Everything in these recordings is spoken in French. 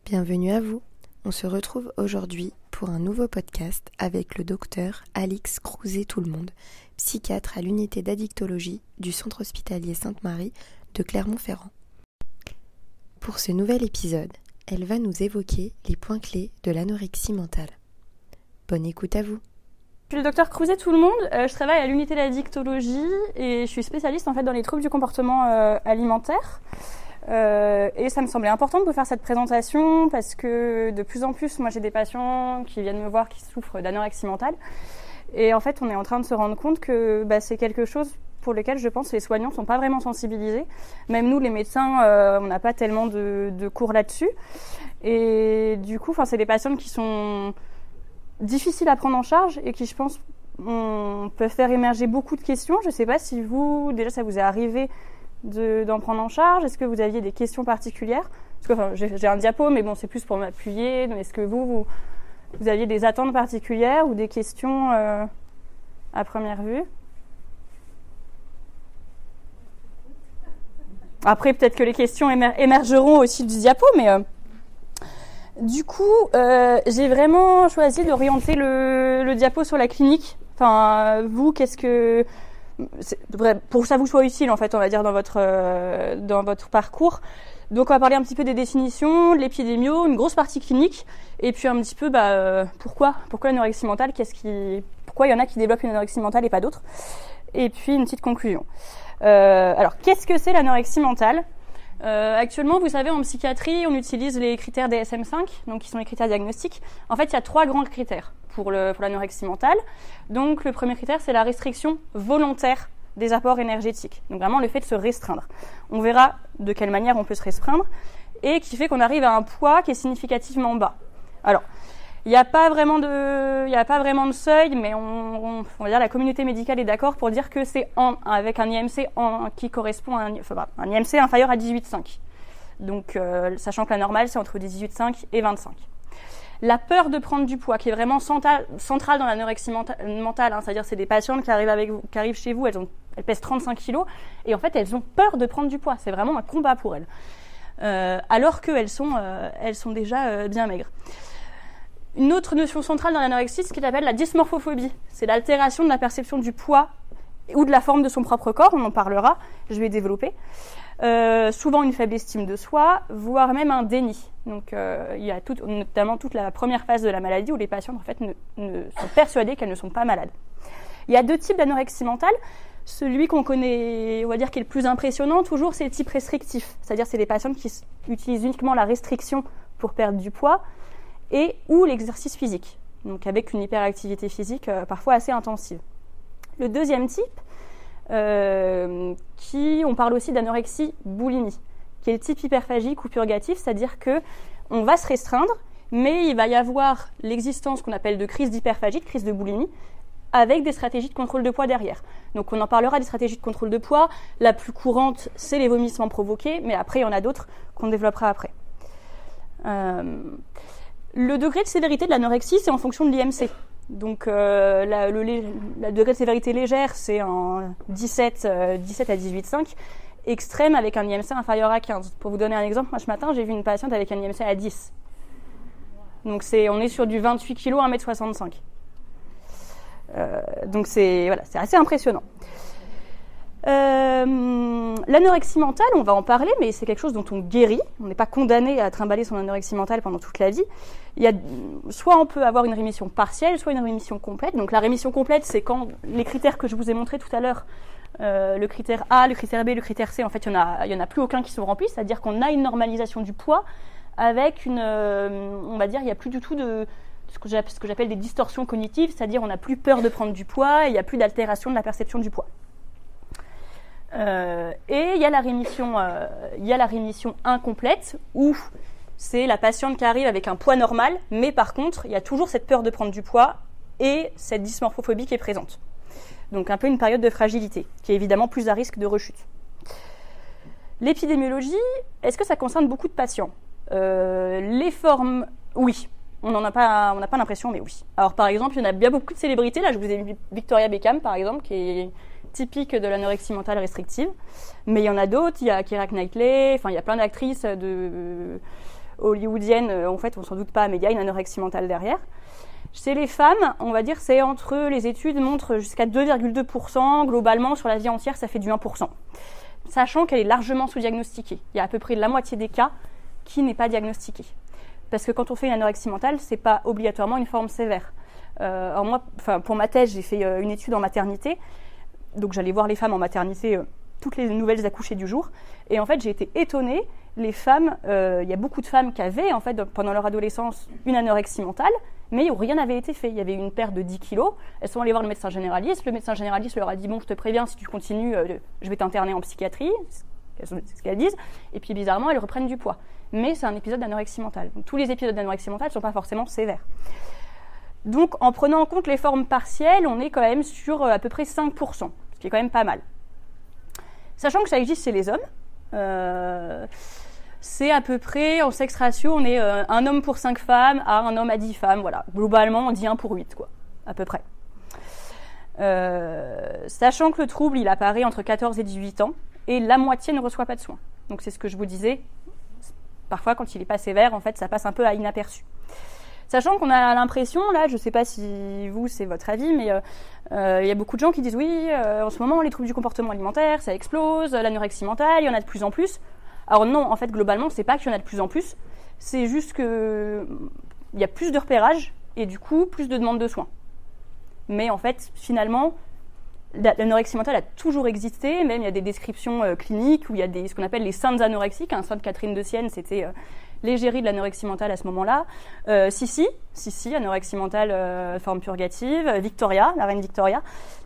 Bienvenue à vous. On se retrouve aujourd'hui pour un nouveau podcast avec le docteur Alix Crouzet-Tout-le-Monde, psychiatre à l'unité d'addictologie du centre hospitalier Sainte-Marie de Clermont-Ferrand. Pour ce nouvel épisode, elle va nous évoquer les points clés de l'anorexie mentale. Bonne écoute à vous. Je suis le docteur Crouzet-Tout-le-Monde, je travaille à l'unité d'addictologie et je suis spécialiste dans les troubles du comportement alimentaire. Et ça me semblait important de vous faire cette présentation parce que de plus en plus, moi j'ai des patients qui viennent me voir qui souffrent d'anorexie mentale. Et en fait, on est en train de se rendre compte que c'est quelque chose pour lequel je pense que les soignants ne sont pas vraiment sensibilisés. Même nous, les médecins, on n'a pas tellement de cours là-dessus. Et du coup, c'est des patients qui sont difficiles à prendre en charge et qui, je pense, peuvent faire émerger beaucoup de questions. Je ne sais pas si vous, déjà, ça vous est arrivé d'en prendre en charge. Est-ce que vous aviez des questions particulières? Parce que j'ai un diapo, mais bon, c'est plus pour m'appuyer. Est-ce que vous aviez des attentes particulières ou des questions à première vue? Après, peut-être que les questions émergeront aussi du diapo, mais du coup, j'ai vraiment choisi d'orienter le diapo sur la clinique. Vous, qu'est-ce que... pour que ça vous soit utile, en fait, on va dire, dans votre parcours. Donc, on va parler un petit peu des définitions, de l'épidémio, une grosse partie clinique, et puis un petit peu, pourquoi l'anorexie mentale, pourquoi il y en a qui développent une anorexie mentale et pas d'autres. Et puis, une petite conclusion. Alors, qu'est-ce que c'est l'anorexie mentale ? Actuellement, vous savez, en psychiatrie, on utilise les critères DSM-5, donc qui sont les critères diagnostiques. En fait, il y a 3 grands critères pour l'anorexie mentale. Donc, le premier critère, c'est la restriction volontaire des apports énergétiques. Donc, vraiment, le fait de se restreindre. On verra de quelle manière on peut se restreindre et qui fait qu'on arrive à un poids qui est significativement bas. Alors, il n'y a pas vraiment de seuil, mais on va dire la communauté médicale est d'accord pour dire que c'est avec un IMC qui correspond à un IMC inférieur à 18,5. Donc, sachant que la normale, c'est entre 18,5 et 25. La peur de prendre du poids, qui est vraiment centrale dans l'anorexie mentale, c'est-à-dire c'est des patientes qui arrivent chez vous, elles pèsent 35 kilos, et en fait, elles ont peur de prendre du poids. C'est vraiment un combat pour elles. Alors qu'elles sont déjà bien maigres. Une autre notion centrale dans l'anorexie, c'est ce qu'il appelle la dysmorphophobie. C'est l'altération de la perception du poids ou de la forme de son propre corps, on en parlera, je vais développer. Souvent une faible estime de soi, voire même un déni. Donc il y a notamment toute la première phase de la maladie où les patientes en fait sont persuadées qu'elles ne sont pas malades. Il y a 2 types d'anorexie mentale. Celui qu'on connaît, on va dire, qui est le plus impressionnant toujours, c'est le type restrictif. C'est-à-dire c'est les patientes qui utilisent uniquement la restriction pour perdre du poids ou l'exercice physique, donc avec une hyperactivité physique parfois assez intensive. Le deuxième type, on parle aussi d'anorexie boulimie, qui est le type hyperphagique ou purgatif, c'est-à-dire que on va se restreindre, mais il va y avoir l'existence qu'on appelle de crise d'hyperphagie, de crise de boulimie, avec des stratégies de contrôle de poids derrière. Donc on en parlera des stratégies de contrôle de poids. La plus courante, c'est les vomissements provoqués, mais après il y en a d'autres qu'on développera après. Le degré de sévérité de l'anorexie, c'est en fonction de l'IMC. Donc, le degré de sévérité légère, c'est en 17 à 18,5. Extrême, avec un IMC inférieur à 15. Pour vous donner un exemple, moi, ce matin, j'ai vu une patiente avec un IMC à 10. Donc, on est sur du 28 kg, 1m65. Donc, c'est assez impressionnant. L'anorexie mentale, on va en parler, mais c'est quelque chose dont on guérit. On n'est pas condamné à trimballer son anorexie mentale pendant toute la vie. Soit on peut avoir une rémission partielle, soit une rémission complète. Donc la rémission complète, c'est quand les critères que je vous ai montrés tout à l'heure, le critère A, le critère B, le critère C, en fait, il y en a plus aucun qui sont remplis. C'est-à-dire qu'on a une normalisation du poids avec on va dire, il n'y a plus du tout de ce que j'appelle des distorsions cognitives, c'est-à-dire on n'a plus peur de prendre du poids et il n'y a plus d'altération de la perception du poids. Et il y a la rémission incomplète où c'est la patiente qui arrive avec un poids normal, mais par contre, il y a toujours cette peur de prendre du poids et cette dysmorphophobie qui est présente. Donc un peu une période de fragilité, qui est évidemment plus à risque de rechute. L'épidémiologie, est-ce que ça concerne beaucoup de patients ? Les formes, oui. On n'a pas l'impression, mais oui. Alors par exemple, il y en a bien beaucoup de célébrités. Là, je vous ai mis Victoria Beckham, par exemple, qui est typique de l'anorexie mentale restrictive. Mais il y en a d'autres. Il y a Keira Knightley. Enfin, il y a plein d'actrices hollywoodienne, en fait, on s'en doute pas, mais il y a une anorexie mentale derrière. Chez les femmes, on va dire, c'est entre, les études montrent jusqu'à 2,2%, globalement, sur la vie entière, ça fait du 1%. Sachant qu'elle est largement sous-diagnostiquée. Il y a à peu près la moitié des cas qui n'est pas diagnostiqué. Parce que quand on fait une anorexie mentale, c'est pas obligatoirement une forme sévère. Alors moi, pour ma thèse, j'ai fait une étude en maternité, donc j'allais voir les femmes en maternité, toutes les nouvelles accouchées du jour, et en fait j'ai été étonnée, les femmes, il y a beaucoup de femmes qui avaient en fait pendant leur adolescence une anorexie mentale, mais où rien n'avait été fait. Il y avait une perte de 10 kilos, elles sont allées voir le médecin généraliste leur a dit bon, je te préviens, si tu continues, je vais t'interner en psychiatrie, c'est ce qu'elles disent, et puis bizarrement elles reprennent du poids. Mais c'est un épisode d'anorexie mentale. Donc, tous les épisodes d'anorexie mentale ne sont pas forcément sévères. Donc, en prenant en compte les formes partielles, on est quand même sur à peu près 5%, ce qui est quand même pas mal. Sachant que ça existe chez les hommes, c'est à peu près, en sexe ratio, on est un homme pour 5 femmes à un homme à 10 femmes. Voilà. Globalement, on dit 1 pour 8, quoi, à peu près. Sachant que le trouble, il apparaît entre 14 et 18 ans, et la moitié ne reçoit pas de soins. Donc, c'est ce que je vous disais. Parfois, quand il n'est pas sévère, en fait, ça passe un peu à inaperçu. Sachant qu'on a l'impression, là, je ne sais pas si vous, c'est votre avis, mais il y a beaucoup de gens qui disent oui, en ce moment, les troubles du comportement alimentaire, ça explose, l'anorexie mentale, il y en a de plus en plus. Alors non, en fait, globalement, c'est pas qu'il y en a de plus en plus, c'est juste qu'il y a plus de repérage et du coup, plus de demandes de soins. Mais en fait, finalement, l'anorexie mentale a toujours existé, même il y a des descriptions cliniques où il y a ce qu'on appelle les saintes anorexiques. Sainte Catherine de Sienne, c'était l'égérie de l'anorexie mentale à ce moment-là. Sissi, anorexie mentale forme purgative. Victoria, la reine Victoria.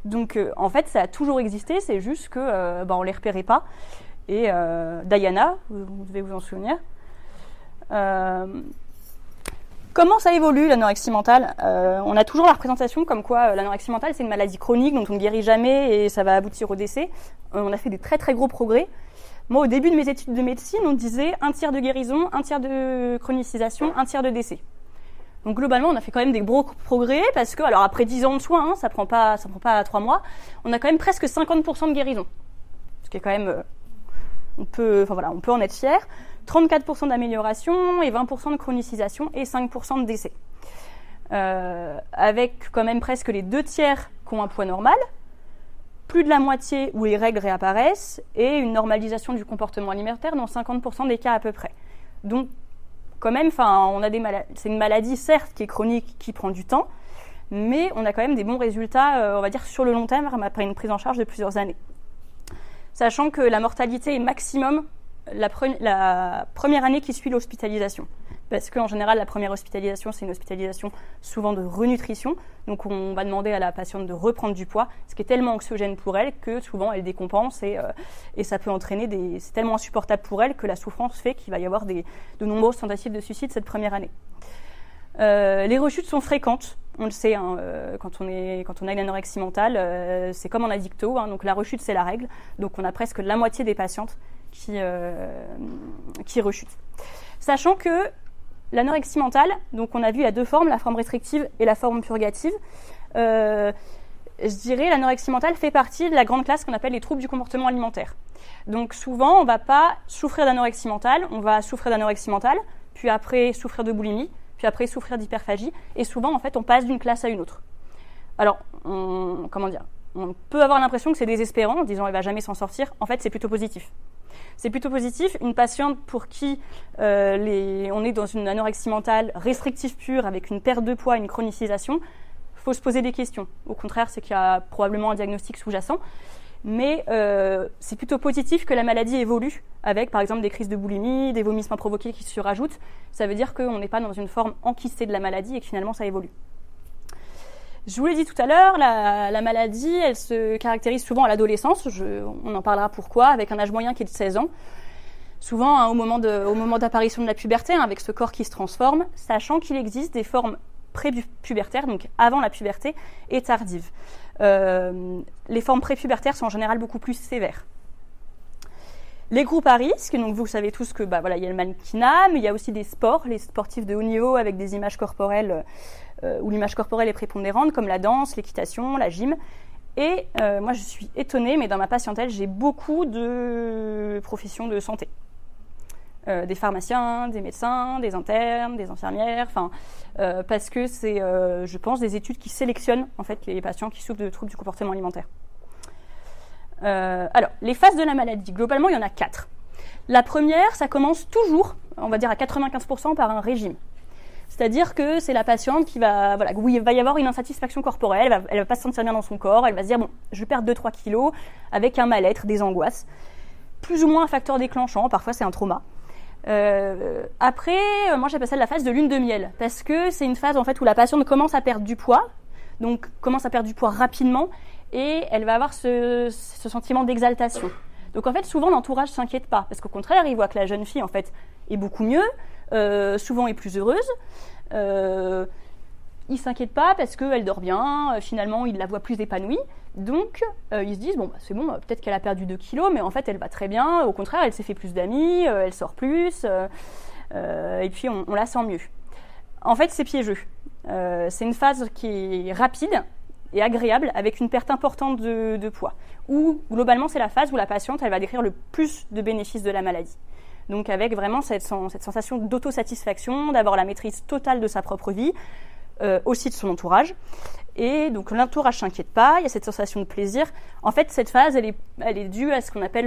Donc en fait, ça a toujours existé, c'est juste que on les repérait pas. Et Diana, vous devez vous en souvenir. Comment ça évolue l'anorexie mentale ? On a toujours la représentation comme quoi l'anorexie mentale c'est une maladie chronique dont on ne guérit jamais et ça va aboutir au décès. On a fait des très très gros progrès. Moi au début de mes études de médecine on disait 1/3 de guérison, 1/3 de chronicisation, 1/3 de décès. Donc globalement on a fait quand même des gros progrès parce que alors après 10 ans de soins, ça prend pas 3 mois, on a quand même presque 50% de guérison. Ce qui est quand même on peut en être fier. 34% d'amélioration et 20% de chronicisation et 5% de décès. Avec quand même presque les 2/3 qui ont un poids normal, plus de la moitié où les règles réapparaissent et une normalisation du comportement alimentaire dans 50% des cas à peu près. Donc quand même, c'est une maladie certes qui est chronique, qui prend du temps, mais on a quand même des bons résultats, on va dire sur le long terme après une prise en charge de plusieurs années. Sachant que la mortalité est maximum la première année qui suit l'hospitalisation. Parce qu'en général, la première hospitalisation, c'est une hospitalisation souvent de renutrition. Donc, on va demander à la patiente de reprendre du poids, ce qui est tellement anxiogène pour elle que souvent, elle décompense et ça peut entraîner c'est tellement insupportable pour elle que la souffrance fait qu'il va y avoir de nombreuses tentatives de suicide cette première année. Les rechutes sont fréquentes. On le sait, quand on a une anorexie mentale, c'est comme en addicto, donc la rechute, c'est la règle. Donc, on a presque la moitié des patientes qui rechutent. Sachant que l'anorexie mentale, donc on a vu il y a 2 formes, la forme restrictive et la forme purgative. Je dirais l'anorexie mentale fait partie de la grande classe qu'on appelle les troubles du comportement alimentaire. Donc souvent, on ne va pas souffrir d'anorexie mentale, on va souffrir d'anorexie mentale, puis après souffrir de boulimie, puis après souffrir d'hyperphagie, et souvent, en fait, on passe d'une classe à une autre. Alors, on peut avoir l'impression que c'est désespérant, en disant « elle ne va jamais s'en sortir ». En fait, c'est plutôt positif. C'est plutôt positif. Une patiente pour qui on est dans une anorexie mentale restrictive pure, avec une perte de poids, une chronicisation, il faut se poser des questions. Au contraire, c'est qu'il y a probablement un diagnostic sous-jacent. Mais c'est plutôt positif que la maladie évolue avec, par exemple, des crises de boulimie, des vomissements provoqués qui se surajoutent. Ça veut dire qu'on n'est pas dans une forme enquistée de la maladie et que finalement, ça évolue. Je vous l'ai dit tout à l'heure, la maladie, elle se caractérise souvent à l'adolescence. On en parlera pourquoi, avec un âge moyen qui est de 16 ans. Souvent, au moment d'apparition de la puberté, avec ce corps qui se transforme, sachant qu'il existe des formes pré-pubertaires, donc avant la puberté, et tardives. Les formes pré-pubertaires sont en général beaucoup plus sévères. Les groupes à risque, donc vous savez tous que il y a le mannequinat, mais il y a aussi des sports, les sportifs de haut niveau avec des images corporelles où l'image corporelle est prépondérante, comme la danse, l'équitation, la gym. Et moi, je suis étonnée, mais dans ma patientèle, j'ai beaucoup de professions de santé. des pharmaciens, des médecins, des internes, des infirmières, parce que c'est, je pense, des études qui sélectionnent en fait les patients qui souffrent de troubles du comportement alimentaire. Alors, les phases de la maladie, globalement, il y en a 4. La première, ça commence toujours, on va dire à 95% par un régime. C'est-à-dire que c'est la patiente qui va, où il va y avoir une insatisfaction corporelle, elle va pas se sentir bien dans son corps, elle va se dire, bon, je vais perdre 2-3 kilos, avec un mal-être, des angoisses, plus ou moins un facteur déclenchant, parfois c'est un trauma. Après, moi j'appelle ça la phase de lune de miel, parce que c'est une phase en fait où la patiente commence à perdre du poids, donc commence à perdre du poids rapidement, et elle va avoir ce sentiment d'exaltation. Donc en fait, souvent l'entourage s'inquiète pas, parce qu'au contraire, il voit que la jeune fille en fait est beaucoup mieux, souvent est plus heureuse. Ils s'inquiètent pas parce qu'elle dort bien, finalement ils la voient plus épanouie, donc ils se disent bon bah, c'est bon, peut-être qu'elle a perdu 2 kilos, mais en fait elle va très bien, au contraire elle s'est fait plus d'amis, elle sort plus, et puis on la sent mieux. En fait c'est piégeux, c'est une phase qui est rapide et agréable avec une perte importante de poids, où globalement c'est la phase où la patiente elle va décrire le plus de bénéfices de la maladie. Donc avec vraiment cette sensation d'autosatisfaction, d'avoir la maîtrise totale de sa propre vie, aussi de son entourage. Et donc l'entourage s'inquiète pas, il y a cette sensation de plaisir. En fait, cette phase, elle est due à ce qu'on appelle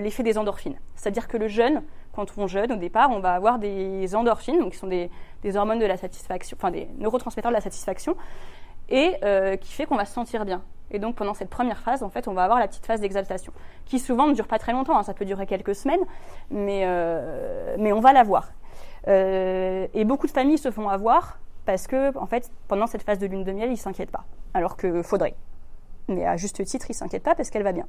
l'effet des endorphines. C'est-à-dire que le jeûne, quand on jeûne, au départ, on va avoir des endorphines, donc qui sont des hormones de la satisfaction, enfin des neurotransmetteurs de la satisfaction, et qui fait qu'on va se sentir bien. Et donc pendant cette première phase, en fait, on va avoir la petite phase d'exaltation, qui souvent ne dure pas très longtemps, hein, ça peut durer quelques semaines, mais on va l'avoir. Et beaucoup de familles se font avoir parce que, en fait, pendant cette phase de lune de miel, ils ne s'inquiètent pas, alors qu'il faudrait. Mais à juste titre, ils ne s'inquiètent pas parce qu'elle va bien.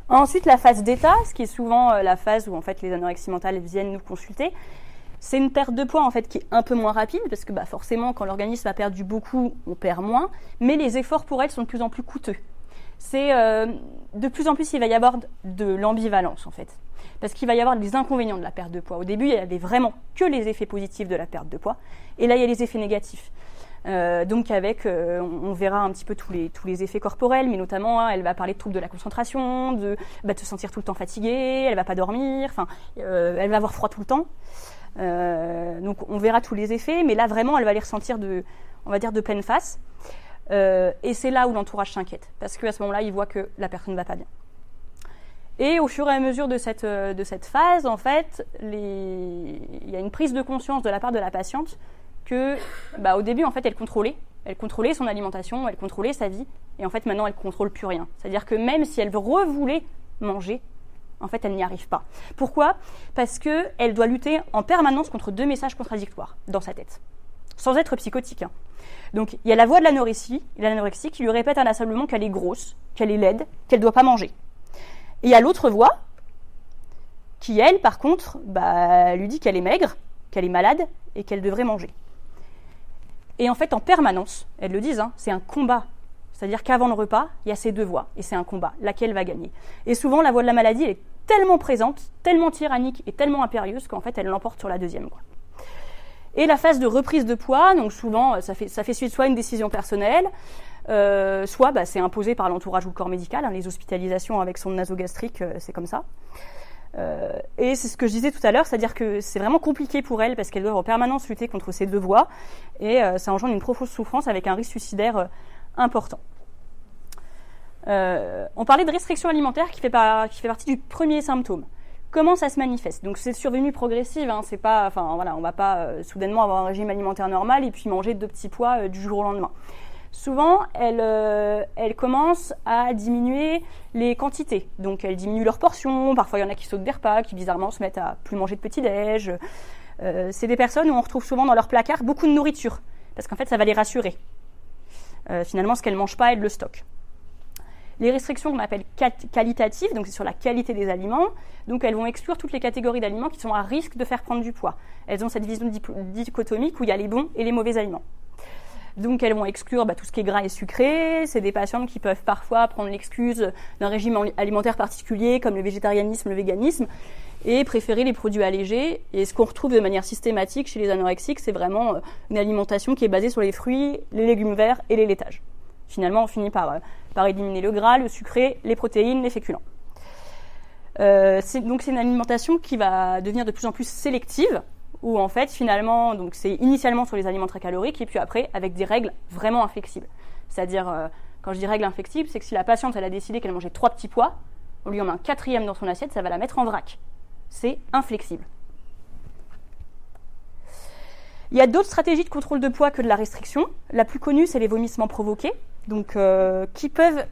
Ensuite, la phase d'état, ce qui est souvent la phase où en fait, les anorexies mentales viennent nous consulter, c'est une perte de poids en fait qui est un peu moins rapide parce que forcément quand l'organisme a perdu beaucoup, on perd moins, mais les efforts pour elle sont de plus en plus coûteux. C'est de plus en plus il va y avoir de l'ambivalence en fait, parce qu'il va y avoir des inconvénients de la perte de poids. Au début il y avait vraiment que les effets positifs de la perte de poids, et là il y a les effets négatifs. Donc avec, on verra un petit peu tous les effets corporels, mais notamment elle va parler de troubles de la concentration, de se sentir tout le temps fatiguée, elle va pas dormir, elle va avoir froid tout le temps. Donc on verra tous les effets, mais là vraiment elle va les ressentir de pleine face, et c'est là où l'entourage s'inquiète, parce qu'à ce moment-là il voit que la personne ne va pas bien. Et au fur et à mesure de cette phase, en fait, il y a une prise de conscience de la part de la patiente que, au début, en fait, elle contrôlait son alimentation, elle contrôlait sa vie, et en fait, maintenant, elle contrôle plus rien. C'est-à-dire que même si elle revoulait manger, en fait, elle n'y arrive pas. Pourquoi ? Parce qu'elle doit lutter en permanence contre 2 messages contradictoires dans sa tête, sans être psychotique. Hein. Donc, il y a la voix de l'anorexie qui lui répète inlassablement qu'elle est grosse, qu'elle est laide, qu'elle ne doit pas manger. Et il y a l'autre voix qui, elle, par contre, lui dit qu'elle est maigre, qu'elle est malade et qu'elle devrait manger. Et en fait, en permanence, elles le disent, c'est un combat. C'est-à-dire qu'avant le repas, il y a ces 2 voix, et c'est un combat, laquelle va gagner. Et souvent, la voix de la maladie, elle est tellement présente, tellement tyrannique et tellement impérieuse qu'en fait, elle l'emporte sur la deuxième. Quoi. Et la phase de reprise de poids, donc souvent, ça fait suite soit à une décision personnelle, soit c'est imposé par l'entourage ou le corps médical, les hospitalisations avec sonde nasogastrique, c'est comme ça. Et c'est ce que je disais tout à l'heure, c'est-à-dire que c'est vraiment compliqué pour elle parce qu'elle doit en permanence lutter contre ces 2 voix, et ça engendre une profonde souffrance avec un risque suicidaire important. On parlait de restriction alimentaire qui fait partie du premier symptôme. Comment ça se manifeste ? Donc c'est survenue progressive, c'est pas, on va pas soudainement avoir un régime alimentaire normal et puis manger 2 petits pois du jour au lendemain. Souvent, elle commence à diminuer les quantités. Donc elle diminue leurs portions, parfois il y en a qui sautent des repas, qui bizarrement se mettent à plus manger de petit-déj. C'est des personnes où on retrouve souvent dans leur placard beaucoup de nourriture, parce qu'en fait ça va les rassurer. Finalement, ce qu'elles ne mangent pas, elles le stockent. Les restrictions qu'on appelle qualitatives, donc c'est sur la qualité des aliments, donc elles vont exclure toutes les catégories d'aliments qui sont à risque de faire prendre du poids. Elles ont cette vision dichotomique où il y a les bons et les mauvais aliments. Donc elles vont exclure tout ce qui est gras et sucré. C'est des patientes qui peuvent parfois prendre l'excuse d'un régime alimentaire particulier comme le végétarianisme, le véganisme, et préférer les produits allégés. Et ce qu'on retrouve de manière systématique chez les anorexiques, c'est vraiment une alimentation qui est basée sur les fruits, les légumes verts et les laitages. Finalement, on finit par éliminer le gras, le sucré, les protéines, les féculents. C'est une alimentation qui va devenir de plus en plus sélective, où en fait finalement, donc c'est initialement sur les aliments très caloriques et puis après avec des règles vraiment inflexibles. C'est-à-dire, quand je dis règles inflexibles, c'est que si la patiente elle a décidé qu'elle mangeait 3 petits pois, on lui en met un 4e dans son assiette, ça va la mettre en vrac. C'est inflexible. Il y a d'autres stratégies de contrôle de poids que de la restriction. La plus connue, c'est les vomissements provoqués, donc qui peuvent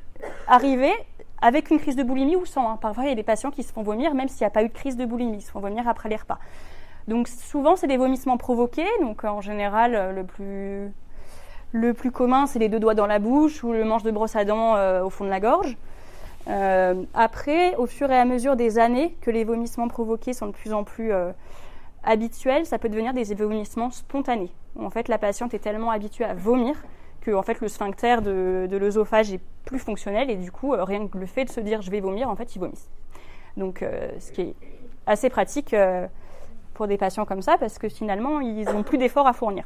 arriver avec une crise de boulimie ou sans. Parfois, il y a des patients qui se font vomir même s'il n'y a pas eu de crise de boulimie, ils se font vomir après les repas. Donc souvent, c'est des vomissements provoqués. Donc en général, le plus commun, c'est les 2 doigts dans la bouche ou le manche de brosse à dents au fond de la gorge. Après, au fur et à mesure des années que les vomissements provoqués sont de plus en plus habituels, ça peut devenir des vomissements spontanés. En fait, la patiente est tellement habituée à vomir que en fait, le sphincter de l'œsophage est plus fonctionnel et du coup, rien que le fait de se dire « je vais vomir », en fait, ils vomissent. Donc, ce qui est assez pratique pour des patients comme ça parce que finalement, ils n'ont plus d'efforts à fournir.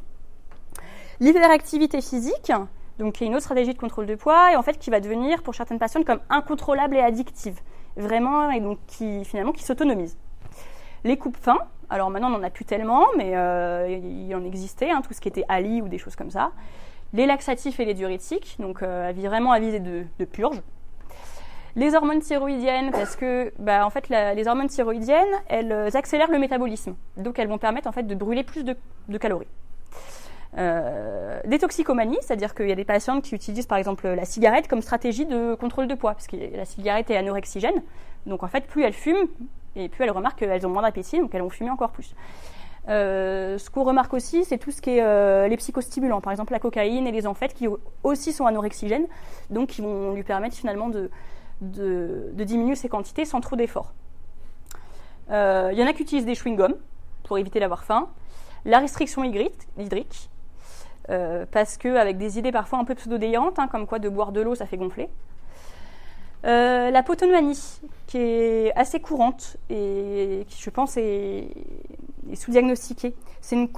L'hyperactivité physique, donc qui est une autre stratégie de contrôle de poids et en fait qui va devenir pour certaines patientes comme incontrôlable et addictive, vraiment, et donc qui s'autonomise. Les coupes-faim, alors maintenant on n'en a plus tellement, mais il en existait, tout ce qui était Ali ou des choses comme ça. Les laxatifs et les diurétiques, donc vraiment à viser de purge. Les hormones thyroïdiennes, parce que en fait, les hormones thyroïdiennes, elles accélèrent le métabolisme. Donc elles vont permettre en fait de brûler plus de calories. Des toxicomanies, c'est-à-dire qu'il y a des patientes qui utilisent par exemple la cigarette comme stratégie de contrôle de poids, parce que la cigarette est anorexigène. Donc en fait, plus elles fument, et plus elles remarquent qu'elles ont moins d'appétit, donc elles vont fumer encore plus. Ce qu'on remarque aussi, c'est tout ce qui est les psychostimulants, par exemple la cocaïne et les amphètes qui aussi sont anorexigènes, donc qui vont lui permettre finalement de diminuer ses quantités sans trop d'efforts. Il y en a qui utilisent des chewing-gums pour éviter d'avoir faim. La restriction hydrique, parce qu'avec des idées parfois un peu pseudo-délirantes, comme quoi de boire de l'eau ça fait gonfler. La potomanie, qui est assez courante et qui, je pense, est sous-diagnostiquée.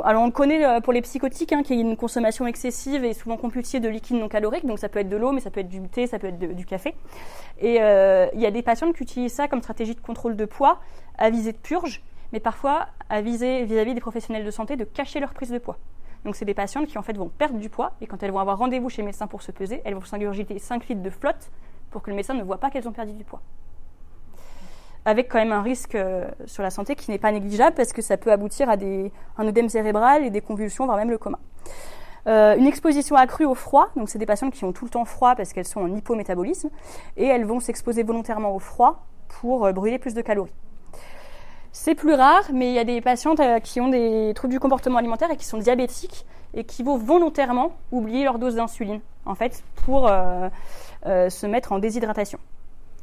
Alors on le connaît pour les psychotiques, qui est une consommation excessive et souvent compulsive de liquides non caloriques, donc ça peut être de l'eau, mais ça peut être du thé, ça peut être du café. Et il y a des patientes qui utilisent ça comme stratégie de contrôle de poids, à visée de purge, mais parfois à viser vis-à-vis des professionnels de santé de cacher leur prise de poids. Donc c'est des patientes qui en fait vont perdre du poids, et quand elles vont avoir rendez-vous chez le médecin pour se peser, elles vont s'ingurgiter 5 litres de flotte pour que le médecin ne voit pas qu'elles ont perdu du poids. Avec quand même un risque sur la santé qui n'est pas négligeable parce que ça peut aboutir à un œdème cérébral et des convulsions, voire même le coma. Une exposition accrue au froid, donc c'est des patientes qui ont tout le temps froid parce qu'elles sont en hypométabolisme et elles vont s'exposer volontairement au froid pour brûler plus de calories. C'est plus rare, mais il y a des patientes qui ont des troubles du comportement alimentaire et qui sont diabétiques et qui vont volontairement oublier leur dose d'insuline, en fait, pour se mettre en déshydratation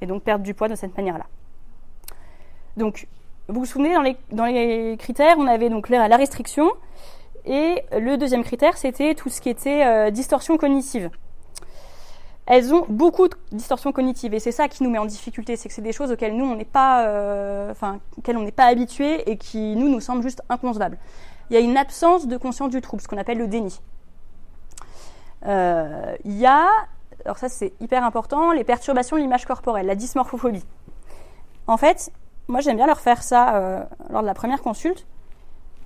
et donc perdre du poids de cette manière-là. Donc, vous vous souvenez, dans les critères, on avait donc la restriction et le deuxième critère, c'était tout ce qui était distorsion cognitive. Elles ont beaucoup de distorsions cognitives et c'est ça qui nous met en difficulté, c'est que c'est des choses auxquelles nous on n'est pas, auxquelles on n'est pas habitué et qui nous semblent juste inconcevables. Il y a une absence de conscience du trouble, ce qu'on appelle le déni. Il y a, alors ça c'est hyper important, les perturbations de l'image corporelle, la dysmorphophobie. En fait, moi j'aime bien leur faire ça lors de la première consulte.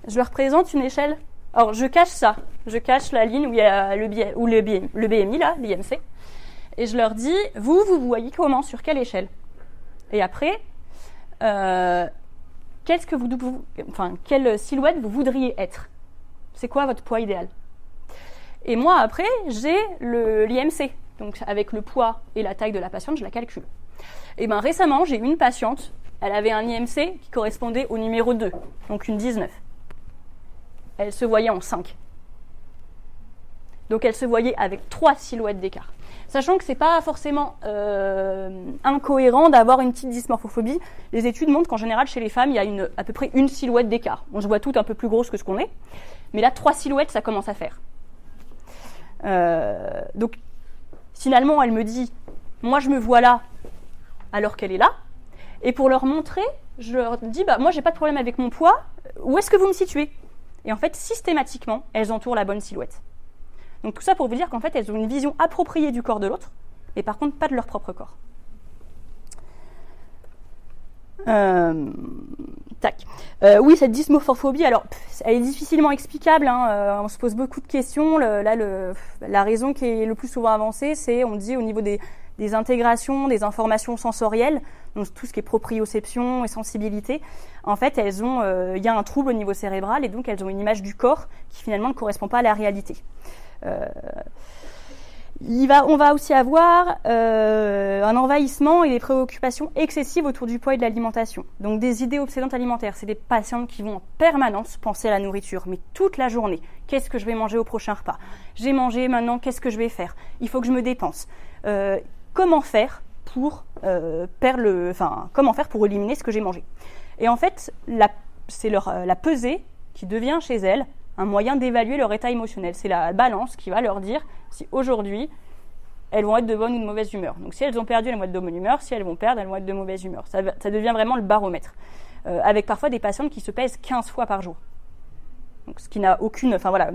Je leur présente une échelle. Alors je cache ça, je cache la ligne où il y a le BMI là, l'IMC. Et je leur dis, vous voyez comment, sur quelle échelle? Et après, quelle silhouette vous voudriez être? C'est quoi votre poids idéal? Et moi, après, j'ai l'IMC. Donc, avec le poids et la taille de la patiente, je la calcule. Et bien, récemment, j'ai eu une patiente, elle avait un IMC qui correspondait au numéro 2, donc une 19. Elle se voyait en 5. Donc, elle se voyait avec 3 silhouettes d'écart. Sachant que c'est pas forcément incohérent d'avoir une petite dysmorphophobie. Les études montrent qu'en général, chez les femmes, il y a à peu près une silhouette d'écart. On se voit toutes un peu plus grosses que ce qu'on est. Mais là, 3 silhouettes, ça commence à faire. Donc, finalement, elle me dit, moi, je me vois là, alors qu'elle est là. Et pour leur montrer, je leur dis, moi, j'ai pas de problème avec mon poids. Où est-ce que vous me situez? Et en fait, systématiquement, elles entourent la bonne silhouette. Donc tout ça pour vous dire qu'en fait, elles ont une vision appropriée du corps de l'autre, mais par contre pas de leur propre corps. Tac. Oui, cette dysmorphophobie, alors, elle est difficilement explicable. Hein, on se pose beaucoup de questions. La raison qui est le plus souvent avancée, c'est, on dit, au niveau des intégrations, des informations sensorielles, donc tout ce qui est proprioception et sensibilité. En fait, il y a un trouble au niveau cérébral et donc elles ont une image du corps qui finalement ne correspond pas à la réalité. On va aussi avoir un envahissement et des préoccupations excessives autour du poids et de l'alimentation. Donc des idées obsédantes alimentaires, c'est des patientes qui vont en permanence penser à la nourriture, mais toute la journée. Qu'est-ce que je vais manger au prochain repas ? J'ai mangé, maintenant qu'est-ce que je vais faire ? Il faut que je me dépense. Comment faire pour comment faire pour éliminer ce que j'ai mangé ? Et en fait, c'est la pesée qui devient chez elles un moyen d'évaluer leur état émotionnel. C'est la balance qui va leur dire si aujourd'hui, elles vont être de bonne ou de mauvaise humeur. Donc si elles ont perdu, elles vont être de bonne humeur. Si elles vont perdre, elles vont être de mauvaise humeur. Ça devient vraiment le baromètre. Avec parfois des patientes qui se pèsent 15 fois par jour. Donc, ce qui n'a aucune... Enfin voilà,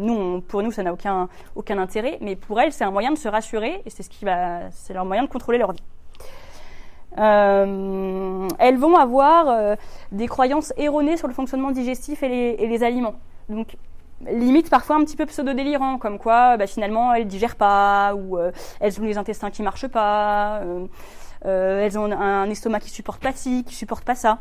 pour nous, ça n'a aucun intérêt. Mais pour elles, c'est un moyen de se rassurer et c'est leur moyen de contrôler leur vie. Elles vont avoir des croyances erronées sur le fonctionnement digestif et les aliments. Donc, limite parfois un petit peu pseudo-délirant, comme quoi finalement elles digèrent pas, ou elles ont les intestins qui marchent pas, elles ont un estomac qui supporte pas ça.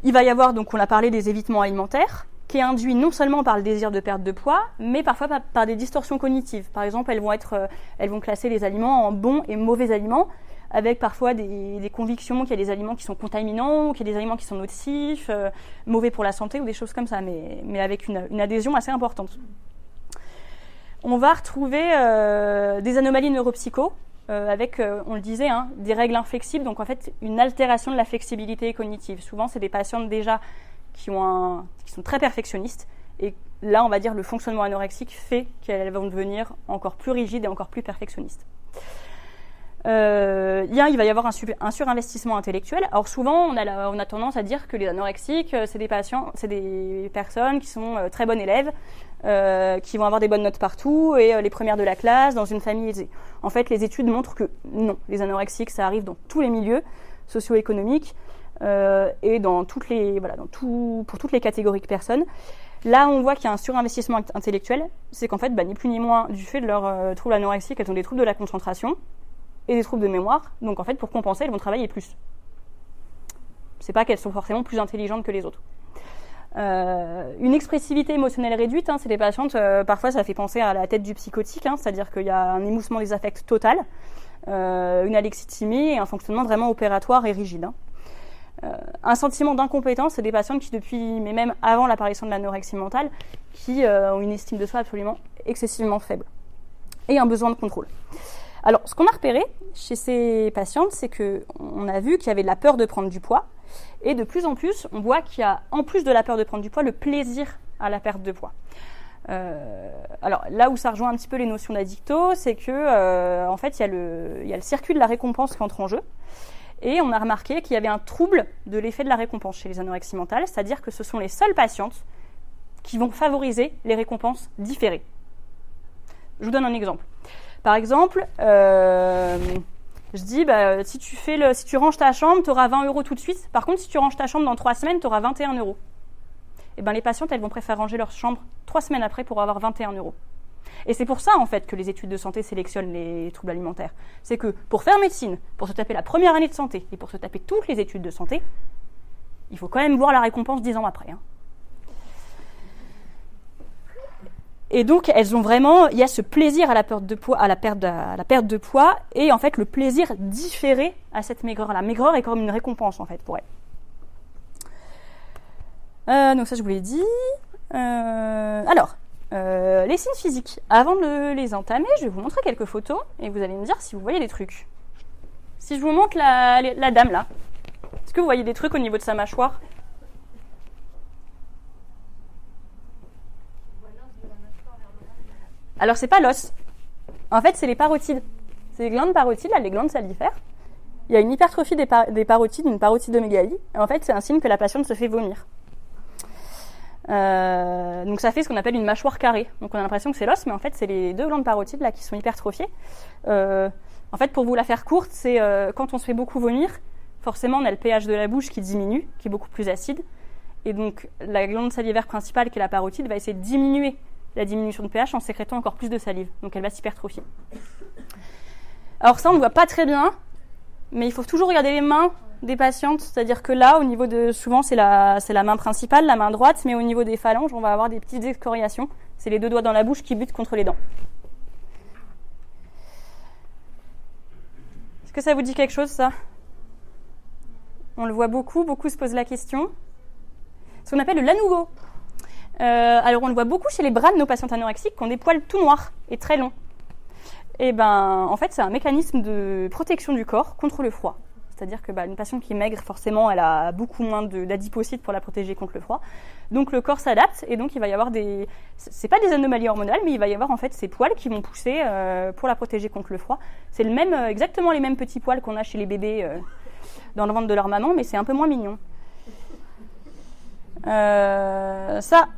Il va y avoir, donc on a parlé des évitements alimentaires, qui est induit non seulement par le désir de perte de poids, mais parfois par des distorsions cognitives. Par exemple, elles vont classer les aliments en bons et mauvais aliments, avec parfois des convictions qu'il y a des aliments qui sont contaminants, qu'il y a des aliments qui sont nocifs, mauvais pour la santé ou des choses comme ça, mais avec une adhésion assez importante. On va retrouver des anomalies neuropsycho, avec, on le disait, des règles inflexibles, donc en fait une altération de la flexibilité cognitive. Souvent, c'est des patientes déjà qui sont très perfectionnistes, et là, on va dire, le fonctionnement anorexique fait qu'elles vont devenir encore plus rigides et encore plus perfectionnistes. Il va y avoir un surinvestissement intellectuel. Alors souvent, on a tendance à dire que les anorexiques, c'est des personnes qui sont très bonnes élèves, qui vont avoir des bonnes notes partout et les premières de la classe dans une famille aisée. En fait, les études montrent que non, les anorexiques, ça arrive dans tous les milieux socio-économiques et pour toutes les catégories de personnes. Là, on voit qu'il y a un surinvestissement intellectuel. C'est qu'en fait, ni plus ni moins, du fait de leur trouble anorexique, elles ont des troubles de la concentration et des troubles de mémoire. Donc en fait, pour compenser, elles vont travailler plus. C'est pas qu'elles sont forcément plus intelligentes que les autres. Une expressivité émotionnelle réduite, c'est des patientes, parfois ça fait penser à la tête du psychotique, c'est-à-dire qu'il y a un émoussement des affects total, une alexithymie et un fonctionnement vraiment opératoire et rigide. Un sentiment d'incompétence, c'est des patientes mais même avant l'apparition de l'anorexie mentale, qui ont une estime de soi absolument excessivement faible et un besoin de contrôle. Alors, ce qu'on a repéré chez ces patientes, c'est qu'on a vu qu'il y avait de la peur de prendre du poids, et de plus en plus, on voit qu'il y a, en plus de la peur de prendre du poids, le plaisir à la perte de poids. Alors, là où ça rejoint un petit peu les notions d'addicto, c'est que, en fait, il y a le circuit de la récompense qui entre en jeu, et on a remarqué qu'il y avait un trouble de l'effet de la récompense chez les anorexies mentales, c'est-à-dire que ce sont les seules patientes qui vont favoriser les récompenses différées. Je vous donne un exemple. Par exemple, je dis, si tu ranges ta chambre, tu auras 20 € tout de suite. Par contre, si tu ranges ta chambre dans 3 semaines, tu auras 21 €. Et les patientes, elles vont préférer ranger leur chambre 3 semaines après pour avoir 21 €. Et c'est pour ça, en fait, que les études de santé sélectionnent les troubles alimentaires. C'est que pour faire médecine, pour se taper la première année de santé et pour se taper toutes les études de santé, il faut quand même voir la récompense 10 ans après. Et donc, elles ont vraiment, il y a ce plaisir à la perte de poids, et en fait, le plaisir différé à cette maigreur. La maigreur est comme une récompense, en fait, pour elles. Donc ça, je vous l'ai dit. Les signes physiques. Avant de les entamer, je vais vous montrer quelques photos, et vous allez me dire si vous voyez des trucs. Si je vous montre la dame, là, est-ce que vous voyez des trucs au niveau de sa mâchoire ? Alors, c'est pas l'os. En fait, c'est les parotides. C'est les glandes parotides, là, les glandes salifères. Il y a une hypertrophie des parotides, une parotidomégalie. Et en fait, c'est un signe que la patiente se fait vomir. Donc, ça fait ce qu'on appelle une mâchoire carrée. Donc, on a l'impression que c'est l'os, mais en fait, c'est les 2 glandes parotides, là, qui sont hypertrophiées. En fait, pour vous la faire courte, c'est quand on se fait beaucoup vomir, forcément on a le pH de la bouche qui diminue, qui est beaucoup plus acide. Et donc la glande salivaire principale, qui est la parotide, va essayer de diminuer la diminution de pH en sécrétant encore plus de salive. Donc elle va s'hypertrophier. Alors ça, on ne voit pas très bien, mais il faut toujours regarder les mains des patientes. C'est-à-dire que là, au niveau de... Souvent, c'est la main principale, la main droite, mais au niveau des phalanges, on va avoir des petites excoriations. C'est les 2 doigts dans la bouche qui butent contre les dents. Est-ce que ça vous dit quelque chose, ça? On le voit beaucoup se posent la question. Ce qu'on appelle le lanugo. Alors on le voit beaucoup chez les bras de nos patientes anorexiques qui ont des poils tout noirs et très longs. Et en fait, c'est un mécanisme de protection du corps contre le froid. C'est-à-dire que une patiente qui est maigre, forcément, elle a beaucoup moins d'adipocytes pour la protéger contre le froid. Donc le corps s'adapte et donc il va y avoir des... C'est pas des anomalies hormonales, mais il va y avoir en fait ces poils qui vont pousser pour la protéger contre le froid. C'est exactement les mêmes petits poils qu'on a chez les bébés dans le ventre de leur maman, mais c'est un peu moins mignon. Ça...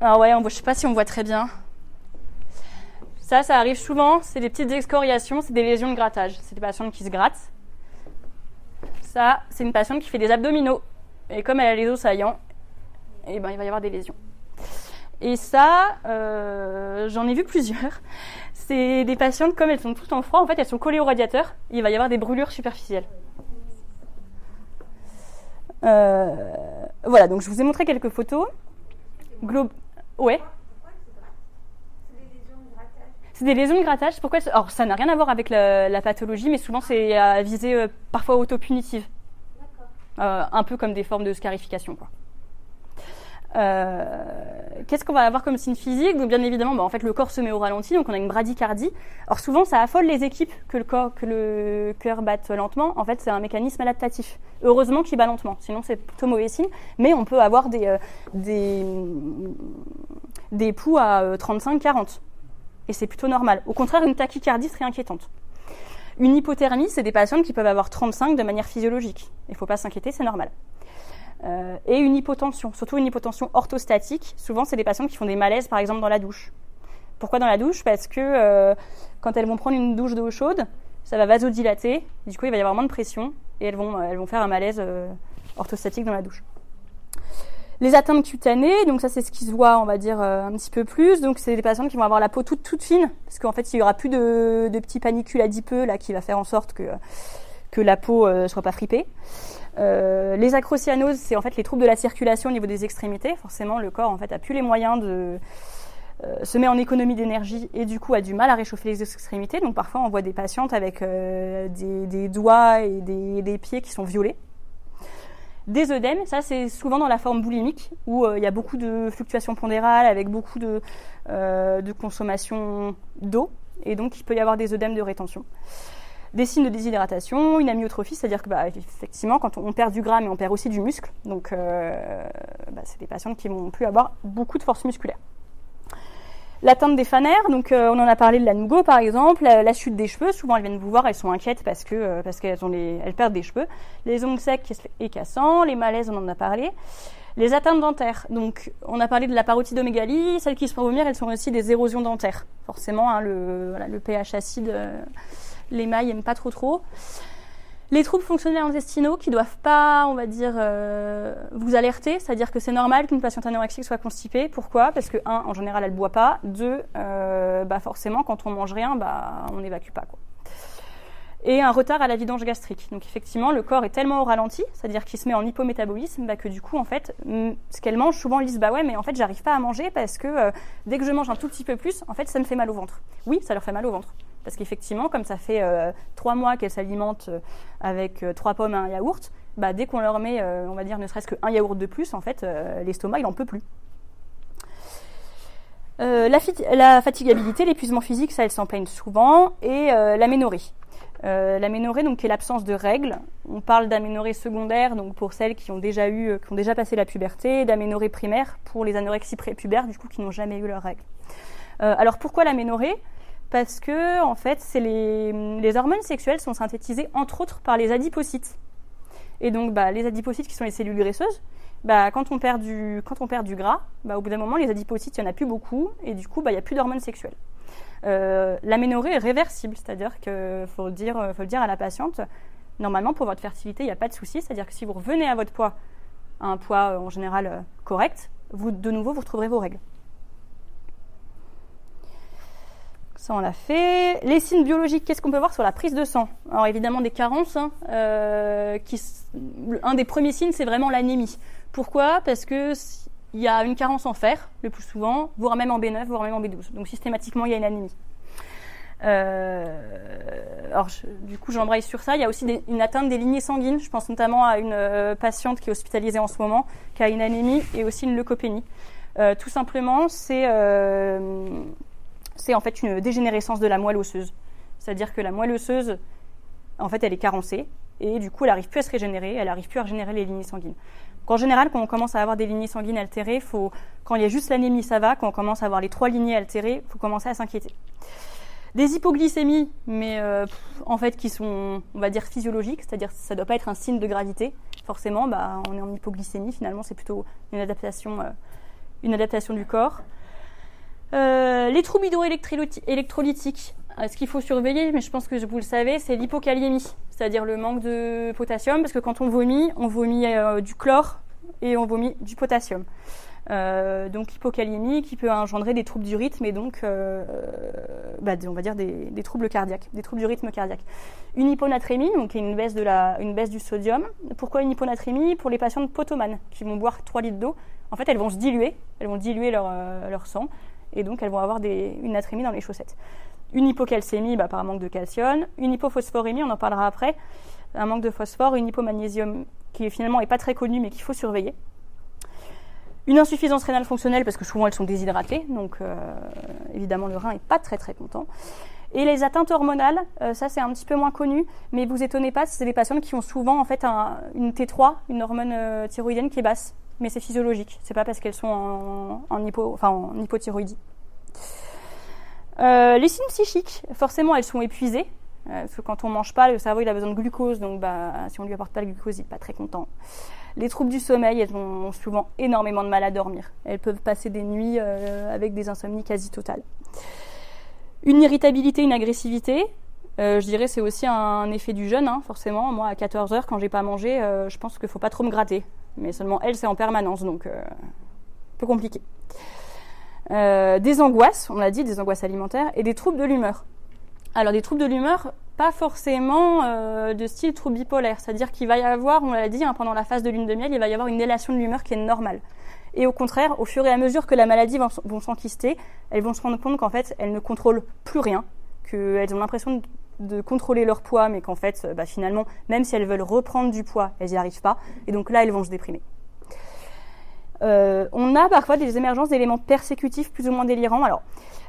Alors ouais, je sais pas si on voit très bien. Ça arrive souvent, c'est des petites excoriations, c'est des lésions de grattage. C'est des patientes qui se grattent. Ça, c'est une patiente qui fait des abdominaux. Et comme elle a les os saillants, il va y avoir des lésions. Et ça, j'en ai vu plusieurs. C'est des patientes, comme elles sont toutes en froid, en fait, elles sont collées au radiateur. Il va y avoir des brûlures superficielles. Voilà, donc je vous ai montré quelques photos. Ouais. C'est des lésions de grattage. Pourquoi? Alors, ça n'a rien à voir avec la pathologie, mais souvent c'est à visée parfois autopunitive. Un peu comme des formes de scarification, quoi. Qu'est-ce qu'on va avoir comme signe physique? Donc, bien évidemment, en fait, le corps se met au ralenti, donc on a une bradycardie. Alors, souvent, ça affole les équipes que le cœur batte lentement. En fait, c'est un mécanisme adaptatif. Heureusement qu'il bat lentement, sinon c'est plutôt mauvais signe. Mais on peut avoir des pouls à 35-40. Et c'est plutôt normal. Au contraire, une tachycardie serait inquiétante. Une hypothermie, c'est des patientes qui peuvent avoir 35 de manière physiologique. Il ne faut pas s'inquiéter, c'est normal. Et une hypotension, surtout une hypotension orthostatique. Souvent, c'est des patientes qui font des malaises, par exemple, dans la douche. Pourquoi dans la douche? Parce que quand elles vont prendre une douche d'eau chaude, ça va vasodilater. Du coup, il va y avoir moins de pression et elles vont faire un malaise orthostatique dans la douche. Les atteintes cutanées, donc ça c'est ce qui se voit, on va dire, un petit peu plus. Donc c'est des patientes qui vont avoir la peau toute fine, parce qu'en fait il y aura plus de petits panicules adipeux là qui va faire en sorte que la peau soit pas fripée. Les acrocyanoses, c'est en fait les troubles de la circulation au niveau des extrémités. Forcément, le corps en fait a plus les moyens de se met en économie d'énergie et du coup a du mal à réchauffer les extrémités. Donc parfois on voit des patientes avec des doigts et des pieds qui sont violets. Des œdèmes, ça c'est souvent dans la forme boulimique où il y a beaucoup de fluctuations pondérales avec beaucoup de consommation d'eau et donc il peut y avoir des œdèmes de rétention. Des signes de déshydratation, une amyotrophie, c'est-à-dire que effectivement quand on perd du gras mais on perd aussi du muscle, donc c'est des patientes qui vont plus avoir beaucoup de force musculaire. L'atteinte des phanères, donc on en a parlé de la Nugo par exemple, la chute des cheveux, souvent elles viennent vous voir, elles sont inquiètes parce qu'elles perdent des cheveux, les ongles secs et cassants, les malaises on en a parlé, les atteintes dentaires, donc on a parlé de la parotidomégalie, celles qui se font vomir, elles sont aussi des érosions dentaires, forcément le pH acide, l'émail n'aime pas trop. Les troubles fonctionnels intestinaux qui ne doivent pas, on va dire, vous alerter, c'est-à-dire que c'est normal qu'une patiente anorexique soit constipée. Pourquoi? Parce que, en général, elle ne boit pas. 2, forcément, quand on mange rien, on n'évacue pas, quoi. Et un retard à la vidange gastrique. Donc, effectivement, le corps est tellement au ralenti, c'est-à-dire qu'il se met en hypométabolisme, que du coup, en fait, ce qu'elle mange, souvent, ils disent, mais en fait, j'arrive pas à manger parce que dès que je mange un tout petit peu plus, en fait, ça me fait mal au ventre. Oui, ça leur fait mal au ventre. Parce qu'effectivement, comme ça fait 3 mois qu'elles s'alimentent avec 3 pommes et un yaourt, dès qu'on leur met, on va dire, ne serait-ce qu'un yaourt de plus, en fait, l'estomac, il n'en peut plus. La fatigabilité, l'épuisement physique, ça, elles s'en plaignent souvent. Et l'aménorrhée. L'aménorrhée, donc, qui est l'absence de règles. On parle d'aménorrhée secondaire, donc pour celles qui ont déjà passé la puberté, d'aménorrhée primaire pour les anorexies prépubères, du coup, qui n'ont jamais eu leurs règles. Alors, pourquoi l'aménorrhée? Parce que, en fait, les hormones sexuelles sont synthétisées, entre autres, par les adipocytes. Et donc, les adipocytes qui sont les cellules graisseuses, quand on perd du gras, au bout d'un moment, les adipocytes, il n'y en a plus beaucoup, et du coup, il n'y a plus d'hormones sexuelles. L'aménorrhée est réversible, c'est-à-dire qu'il faut le dire à la patiente, normalement, pour votre fertilité, il n'y a pas de souci. C'est-à-dire que si vous revenez à votre poids, à un poids en général correct, de nouveau, vous retrouverez vos règles. Ça, on l'a fait. Les signes biologiques, qu'est-ce qu'on peut voir sur la prise de sang? Alors, évidemment, des carences. Un des premiers signes, c'est vraiment l'anémie. Pourquoi? Parce que il y a une carence en fer, le plus souvent, voire même en B9, voire même en B12. Donc, systématiquement, il y a une anémie. Du coup, j'embraye sur ça. Il y a aussi une atteinte des lignées sanguines. Je pense notamment à une patiente qui est hospitalisée en ce moment, qui a une anémie et aussi une leucopénie. Tout simplement, c'est en fait une dégénérescence de la moelle osseuse. C'est-à-dire que la moelle osseuse, en fait, elle est carencée et du coup, elle n'arrive plus à se régénérer, elle n'arrive plus à régénérer les lignées sanguines. Donc, en général, quand on commence à avoir des lignées sanguines altérées, quand il y a juste l'anémie, ça va. Quand on commence à avoir les 3 lignées altérées, il faut commencer à s'inquiéter. Des hypoglycémies, mais en fait qui sont, on va dire, physiologiques, c'est-à-dire que ça ne doit pas être un signe de gravité. Forcément, on est en hypoglycémie, finalement, c'est plutôt une adaptation du corps. Les troubles hydroélectrolytiques, ce qu'il faut surveiller, mais je pense que vous le savez, c'est l'hypokaliémie, c'est-à-dire le manque de potassium, parce que quand on vomit du chlore et on vomit du potassium. Donc hypokaliémie qui peut engendrer des troubles du rythme et donc on va dire des troubles cardiaques, des troubles du rythme cardiaque. Une hyponatrémie, donc une baisse du sodium. Pourquoi une hyponatrémie? Pour les patients de potomanes qui vont boire 3 litres d'eau, en fait elles vont diluer leur sang et donc elles vont avoir une natrémie dans les chaussettes. Une hypocalcémie par un manque de calcium, une hypophosphorémie, on en parlera après, un manque de phosphore, une hypomagnésium qui finalement n'est pas très connue mais qu'il faut surveiller. Une insuffisance rénale fonctionnelle parce que souvent elles sont déshydratées, donc évidemment le rein n'est pas très très content. Et les atteintes hormonales, ça c'est un petit peu moins connu, mais vous étonnez pas, c'est des patientes qui ont souvent en fait une T3, une hormone thyroïdienne qui est basse, mais c'est physiologique, c'est pas parce qu'elles sont en hypothyroïdie. Les signes psychiques, forcément elles sont épuisées, parce que quand on mange pas, le cerveau il a besoin de glucose, donc si on lui apporte pas le glucose, il est pas très content. Les troubles du sommeil, elles ont souvent énormément de mal à dormir. Elles peuvent passer des nuits avec des insomnies quasi totales. Une irritabilité, une agressivité, je dirais c'est aussi un effet du jeûne, forcément. Moi, à 14h, quand j'ai pas mangé, je pense qu'il faut pas trop me gratter. Mais seulement elle, c'est en permanence, donc un peu compliqué. Des angoisses, on l'a dit, des angoisses alimentaires, et des troubles de l'humeur. Alors, des troubles de l'humeur, pas forcément de style trouble bipolaire, c'est-à-dire qu'il va y avoir, on l'a dit, pendant la phase de lune de miel, il va y avoir une élation de l'humeur qui est normale. Et au contraire, au fur et à mesure que la maladie vont s'enquister, elles vont se rendre compte qu'en fait, elles ne contrôlent plus rien, qu'elles ont l'impression de contrôler leur poids, mais qu'en fait, finalement, même si elles veulent reprendre du poids, elles n'y arrivent pas, et donc là, elles vont se déprimer. On a parfois des émergences d'éléments persécutifs plus ou moins délirants. Alors,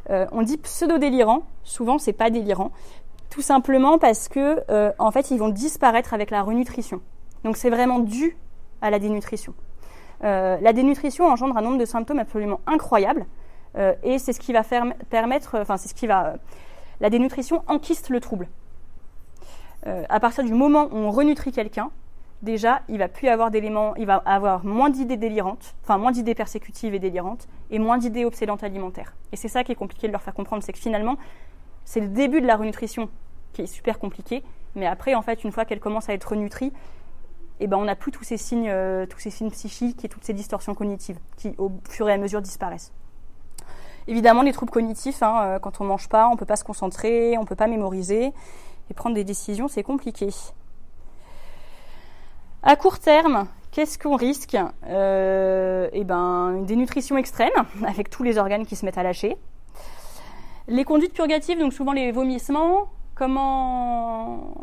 on dit pseudo-délirants, souvent c'est pas délirant, tout simplement parce que en fait ils vont disparaître avec la renutrition. Donc c'est vraiment dû à la dénutrition. La dénutrition engendre un nombre de symptômes absolument incroyables et c'est ce qui va la dénutrition enquiste le trouble. À partir du moment où on renutrit quelqu'un, déjà, il va plus avoir d'éléments, il va avoir moins d'idées délirantes, moins d'idées persécutives et délirantes, et moins d'idées obsédantes alimentaires. Et c'est ça qui est compliqué de leur faire comprendre, c'est que finalement, c'est le début de la renutrition qui est super compliqué, mais après, en fait, une fois qu'elle commence à être renutrie, on n'a plus tous ces signes psychiques et toutes ces distorsions cognitives qui, au fur et à mesure, disparaissent. Évidemment, les troubles cognitifs, quand on mange pas, on peut pas se concentrer, on peut pas mémoriser, et prendre des décisions, c'est compliqué. À court terme, qu'est-ce qu'on risque ? Une dénutrition extrême, avec tous les organes qui se mettent à lâcher. Les conduites purgatives, donc souvent les vomissements. Comment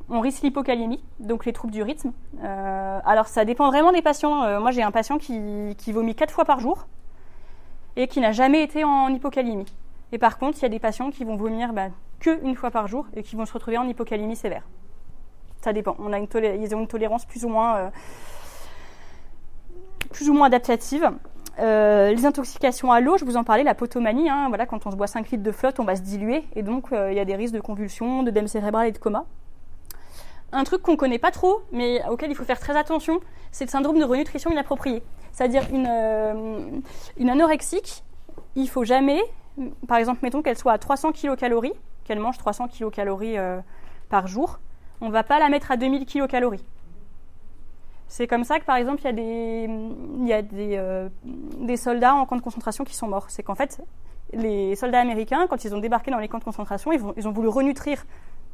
on risque l'hypokaliémie, donc les troubles du rythme. Alors ça dépend vraiment des patients. Moi j'ai un patient qui vomit 4 fois par jour et qui n'a jamais été en hypokaliémie. Et par contre, il y a des patients qui vont vomir que 1 fois par jour et qui vont se retrouver en hypokaliémie sévère. Ça dépend. Ils ont une tolérance plus ou moins adaptative. Les intoxications à l'eau, je vous en parlais, la potomanie. Quand on se boit 5 litres de flotte, on va se diluer. Et donc, il y a des risques de convulsions, d'œdème cérébral et de coma. Un truc qu'on ne connaît pas trop, mais auquel il faut faire très attention, c'est le syndrome de renutrition inappropriée. C'est-à-dire une anorexique, il ne faut jamais, par exemple, mettons qu'elle soit à 300 kilocalories, qu'elle mange 300 kilocalories par jour. on ne va pas la mettre à 2000 kilocalories. C'est comme ça que, par exemple, il y a des soldats en camp de concentration qui sont morts. C'est qu'en fait, les soldats américains, quand ils ont débarqué dans les camps de concentration, ils ont voulu renutrir,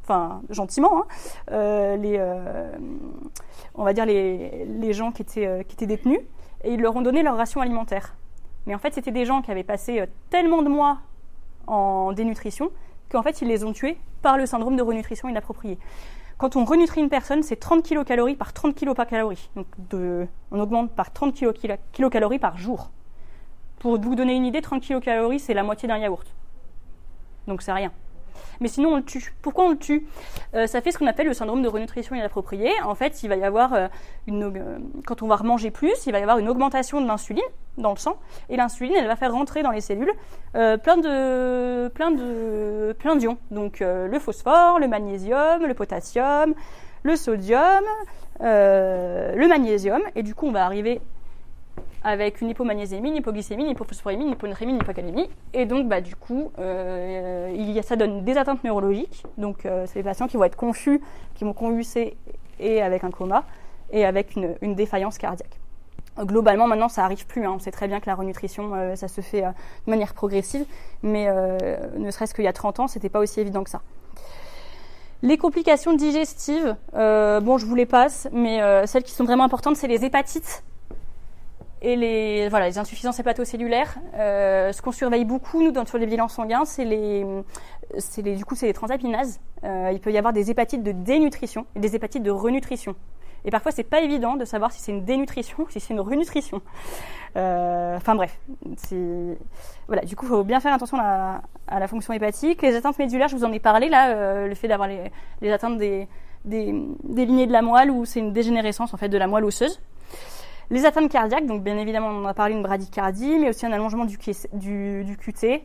enfin, gentiment, on va dire les gens qui étaient détenus, et ils leur ont donné leur ration alimentaire. Mais en fait, c'était des gens qui avaient passé tellement de mois en dénutrition qu'en fait, ils les ont tués par le syndrome de renutrition inappropriée. Quand on renutrit une personne, c'est 30 kilocalories par 30 kilocalories. Donc on augmente par 30 kilocalories par jour. Pour vous donner une idée, 30 kilocalories, c'est la moitié d'un yaourt. Donc c'est rien. Mais sinon, on le tue. Pourquoi on le tue ? Ça fait ce qu'on appelle le syndrome de renutrition inappropriée. En fait, il va y avoir quand on va remanger plus, il va y avoir une augmentation de l'insuline dans le sang. Et l'insuline, elle va faire rentrer dans les cellules plein d'ions. Donc le phosphore, le magnésium, le potassium, le sodium, le magnésium. Et du coup, on va arriver avec une hypomagnésémie, une hypoglycémie, une hypophosphorémie, une hyponatrémie, une hypocalémie. Et donc, du coup, ça donne des atteintes neurologiques. Donc, c'est des patients qui vont être confus, qui vont convulser et avec un coma et avec une défaillance cardiaque. Globalement, maintenant, ça n'arrive plus. On sait très bien que la renutrition, ça se fait de manière progressive. Mais ne serait-ce qu'il y a 30 ans, c'était pas aussi évident que ça. Les complications digestives, je vous les passe, mais celles qui sont vraiment importantes, c'est les hépatites. Et les insuffisances hépatocellulaires. Ce qu'on surveille beaucoup, nous, sur les bilans sanguins, c'est les transaminases. Il peut y avoir des hépatites de dénutrition et des hépatites de renutrition. Et parfois, c'est pas évident de savoir si c'est une dénutrition ou si c'est une renutrition. Bref. Du coup, il faut bien faire attention à la fonction hépatique. Les atteintes médulaires, je vous en ai parlé, là, le fait d'avoir les atteintes des lignées de la moelle, où c'est une dégénérescence, en fait, de la moelle osseuse. Les atteintes cardiaques, donc bien évidemment on en a parlé, une bradycardie, mais aussi un allongement du QT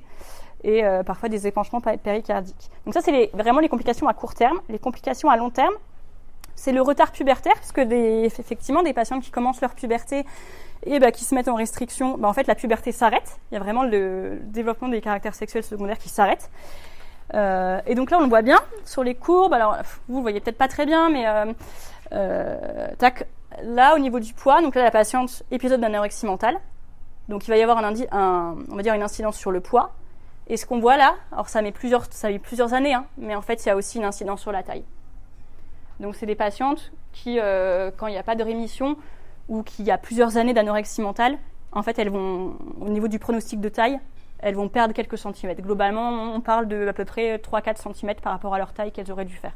et parfois des épanchements péricardiques. Donc ça c'est vraiment les complications à court terme. Les complications à long terme, c'est le retard pubertaire, puisque effectivement des patients qui commencent leur puberté et qui se mettent en restriction, en fait la puberté s'arrête. Il y a vraiment le développement des caractères sexuels secondaires qui s'arrête. Et donc là on le voit bien sur les courbes. Alors vous voyez peut-être pas très bien, mais là, au niveau du poids, donc là, la patiente, épisode d'anorexie mentale. Donc, il va y avoir on va dire une incidence sur le poids. Et ce qu'on voit là, alors ça met plusieurs années, mais en fait, il y a aussi une incidence sur la taille. Donc, c'est des patientes qui, quand il n'y a pas de rémission ou qu'il y a plusieurs années d'anorexie mentale, en fait, elles vont, au niveau du pronostic de taille, elles vont perdre quelques centimètres. Globalement, on parle de à peu près 3-4 centimètres par rapport à leur taille qu'elles auraient dû faire.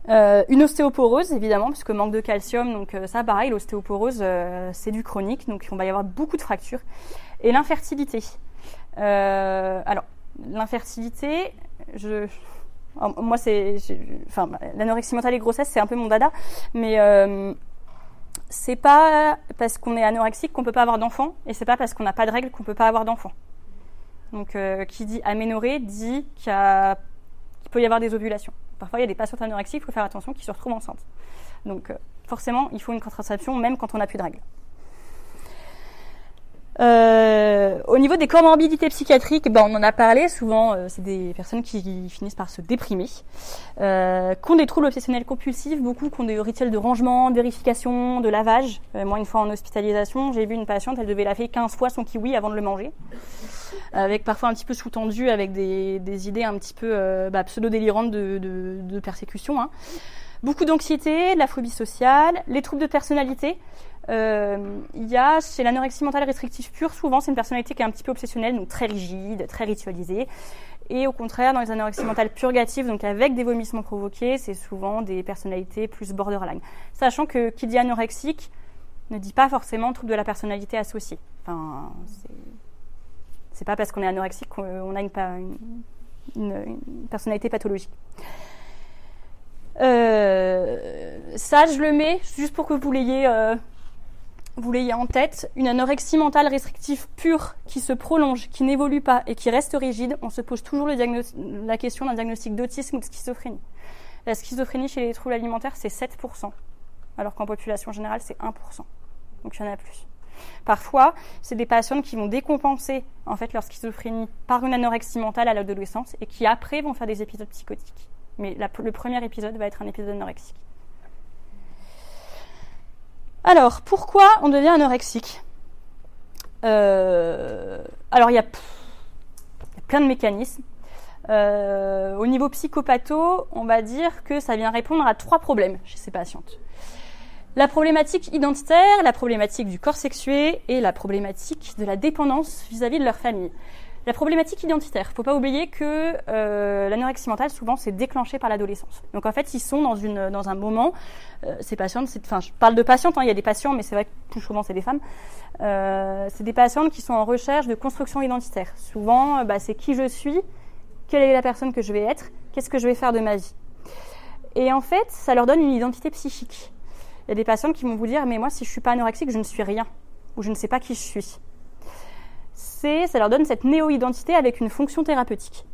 Une ostéoporose, évidemment, parce que manque de calcium, donc ça, pareil, l'ostéoporose, c'est du chronique, donc on va y avoir beaucoup de fractures. Et l'infertilité. L'infertilité, l'anorexie mentale et grossesse, c'est un peu mon dada, mais c'est pas parce qu'on est anorexique qu'on peut pas avoir d'enfant, et c'est pas parce qu'on n'a pas de règles qu'on peut pas avoir d'enfant. Donc, qui dit aménorrhée dit qu'il peut y avoir des ovulations. Parfois, il y a des patientes anorexiques, il faut faire attention, qui se retrouvent enceintes. Donc, forcément, il faut une contraception, même quand on n'a plus de règles. Au niveau des comorbidités psychiatriques, on en a parlé. Souvent, c'est des personnes qui finissent par se déprimer, qui ont des troubles obsessionnels compulsifs, beaucoup qui ont des rituels de rangement, de vérification, de lavage. Moi, une fois en hospitalisation, j'ai vu une patiente, elle devait laver 15 fois son kiwi avant de le manger, avec parfois un petit peu sous-tendu, avec des idées un petit peu pseudo-délirantes de persécution. Beaucoup d'anxiété, de la phobie sociale, les troubles de personnalité. Il y a chez l'anorexie mentale restrictive pure, souvent c'est une personnalité qui est un petit peu obsessionnelle, donc très rigide, très ritualisée. Et au contraire, dans les anorexies mentales purgatives, donc avec des vomissements provoqués, c'est souvent des personnalités plus borderline. Sachant que qui dit anorexique ne dit pas forcément trouble de la personnalité associée. Enfin, c'est pas parce qu'on est anorexique qu'on a une personnalité pathologique. Ça, je le mets juste pour que vous l'ayez en tête. Une anorexie mentale restrictive pure qui se prolonge, qui n'évolue pas et qui reste rigide, on se pose toujours la question d'un diagnostic d'autisme ou de schizophrénie. La schizophrénie chez les troubles alimentaires, c'est 7%, alors qu'en population générale, c'est 1%. Donc il y en a plus. Parfois, c'est des patientes qui vont décompenser en fait leur schizophrénie par une anorexie mentale à l'adolescence et qui après vont faire des épisodes psychotiques. Mais le premier épisode va être un épisode anorexique. Alors, pourquoi on devient anorexique ? Alors, il y a plein de mécanismes. Au niveau psychopatho, on va dire que ça vient répondre à 3 problèmes chez ces patientes. La problématique identitaire, la problématique du corps sexué et la problématique de la dépendance vis-à-vis de leur famille. La problématique identitaire, il ne faut pas oublier que l'anorexie mentale, souvent, c'est déclenché par l'adolescence. Donc en fait, ils sont dans un moment, ces patientes, je parle de patientes, il y a des patients, mais c'est vrai que plus souvent, c'est des femmes. C'est des patientes qui sont en recherche de construction identitaire. Souvent, c'est qui je suis, quelle est la personne que je vais être, qu'est-ce que je vais faire de ma vie. Et en fait, ça leur donne une identité psychique. Il y a des patientes qui vont vous dire « mais moi, si je ne suis pas anorexique, je ne suis rien » ou « je ne sais pas qui je suis ». Ça leur donne cette néo-identité avec une fonction thérapeutique.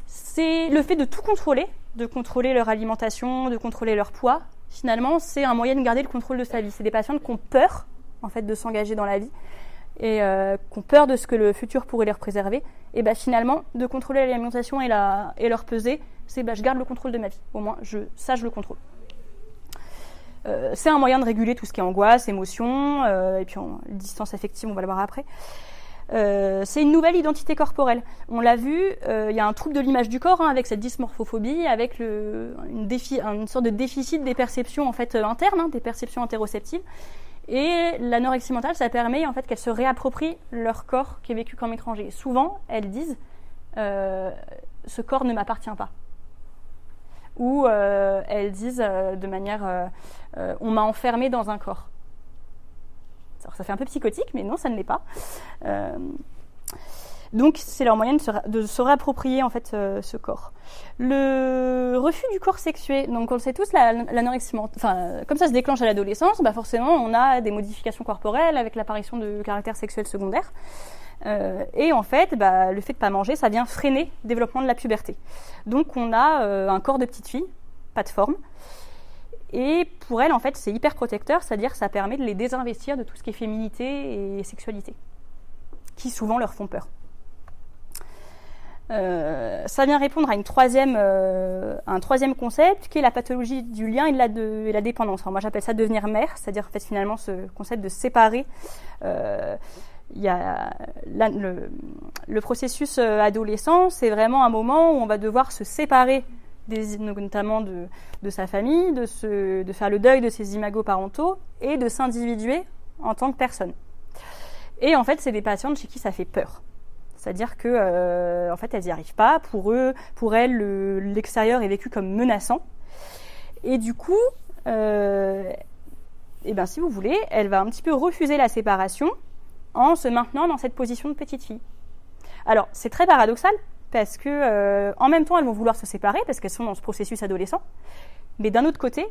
C'est le fait de tout contrôler, de contrôler leur alimentation, de contrôler leur poids. Finalement, c'est un moyen de garder le contrôle de sa vie. C'est des patientes qui ont peur, en fait, de s'engager dans la vie et qui ont peur de ce que le futur pourrait leur préserver. Et finalement, de contrôler l'alimentation et leur pesée, c'est je garde le contrôle de ma vie. Au moins, je le contrôle. C'est un moyen de réguler tout ce qui est angoisse, émotion, et puis distance affective, on va le voir après. C'est une nouvelle identité corporelle. On l'a vu, il y a un trouble de l'image du corps avec cette dysmorphophobie, avec une sorte de déficit des perceptions en fait internes, des perceptions interoceptives. Et l'anorexie mentale, ça permet en fait qu'elles se réapproprient leur corps qui est vécu comme étranger. Et souvent, elles disent ce corps ne m'appartient pas. Ou elles disent de manière on m'a enfermée dans un corps. Alors, ça fait un peu psychotique, mais non, ça ne l'est pas. Donc, c'est leur moyen de se réapproprier en fait ce corps. Le refus du corps sexué. Donc, on le sait tous, l'anorexie mentale, comme ça se déclenche à l'adolescence, forcément, on a des modifications corporelles avec l'apparition de caractères sexuels secondaires. Et en fait, le fait de ne pas manger, ça vient freiner le développement de la puberté. Donc, on a un corps de petite fille, pas de forme. Et pour elles, en fait, c'est hyper protecteur, c'est-à-dire que ça permet de les désinvestir de tout ce qui est féminité et sexualité, qui souvent leur font peur. Ça vient répondre à un troisième concept, qui est la pathologie du lien et de la dépendance. Alors moi, j'appelle ça devenir mère, c'est-à-dire en fait, finalement ce concept de séparer. Il y a le processus adolescent, c'est vraiment un moment où on va devoir se séparer notamment de sa famille, de faire le deuil de ses imagos parentaux et de s'individuer en tant que personne. Et en fait, c'est des patientes chez qui ça fait peur. C'est-à-dire que, en fait, elles n'y arrivent pas. Pour elles, l'extérieur est vécu comme menaçant. Et du coup, si vous voulez, elle va un petit peu refuser la séparation en se maintenant dans cette position de petite fille. Alors, c'est très paradoxal, parce que en même temps, elles vont vouloir se séparer parce qu'elles sont dans ce processus adolescent. Mais d'un autre côté,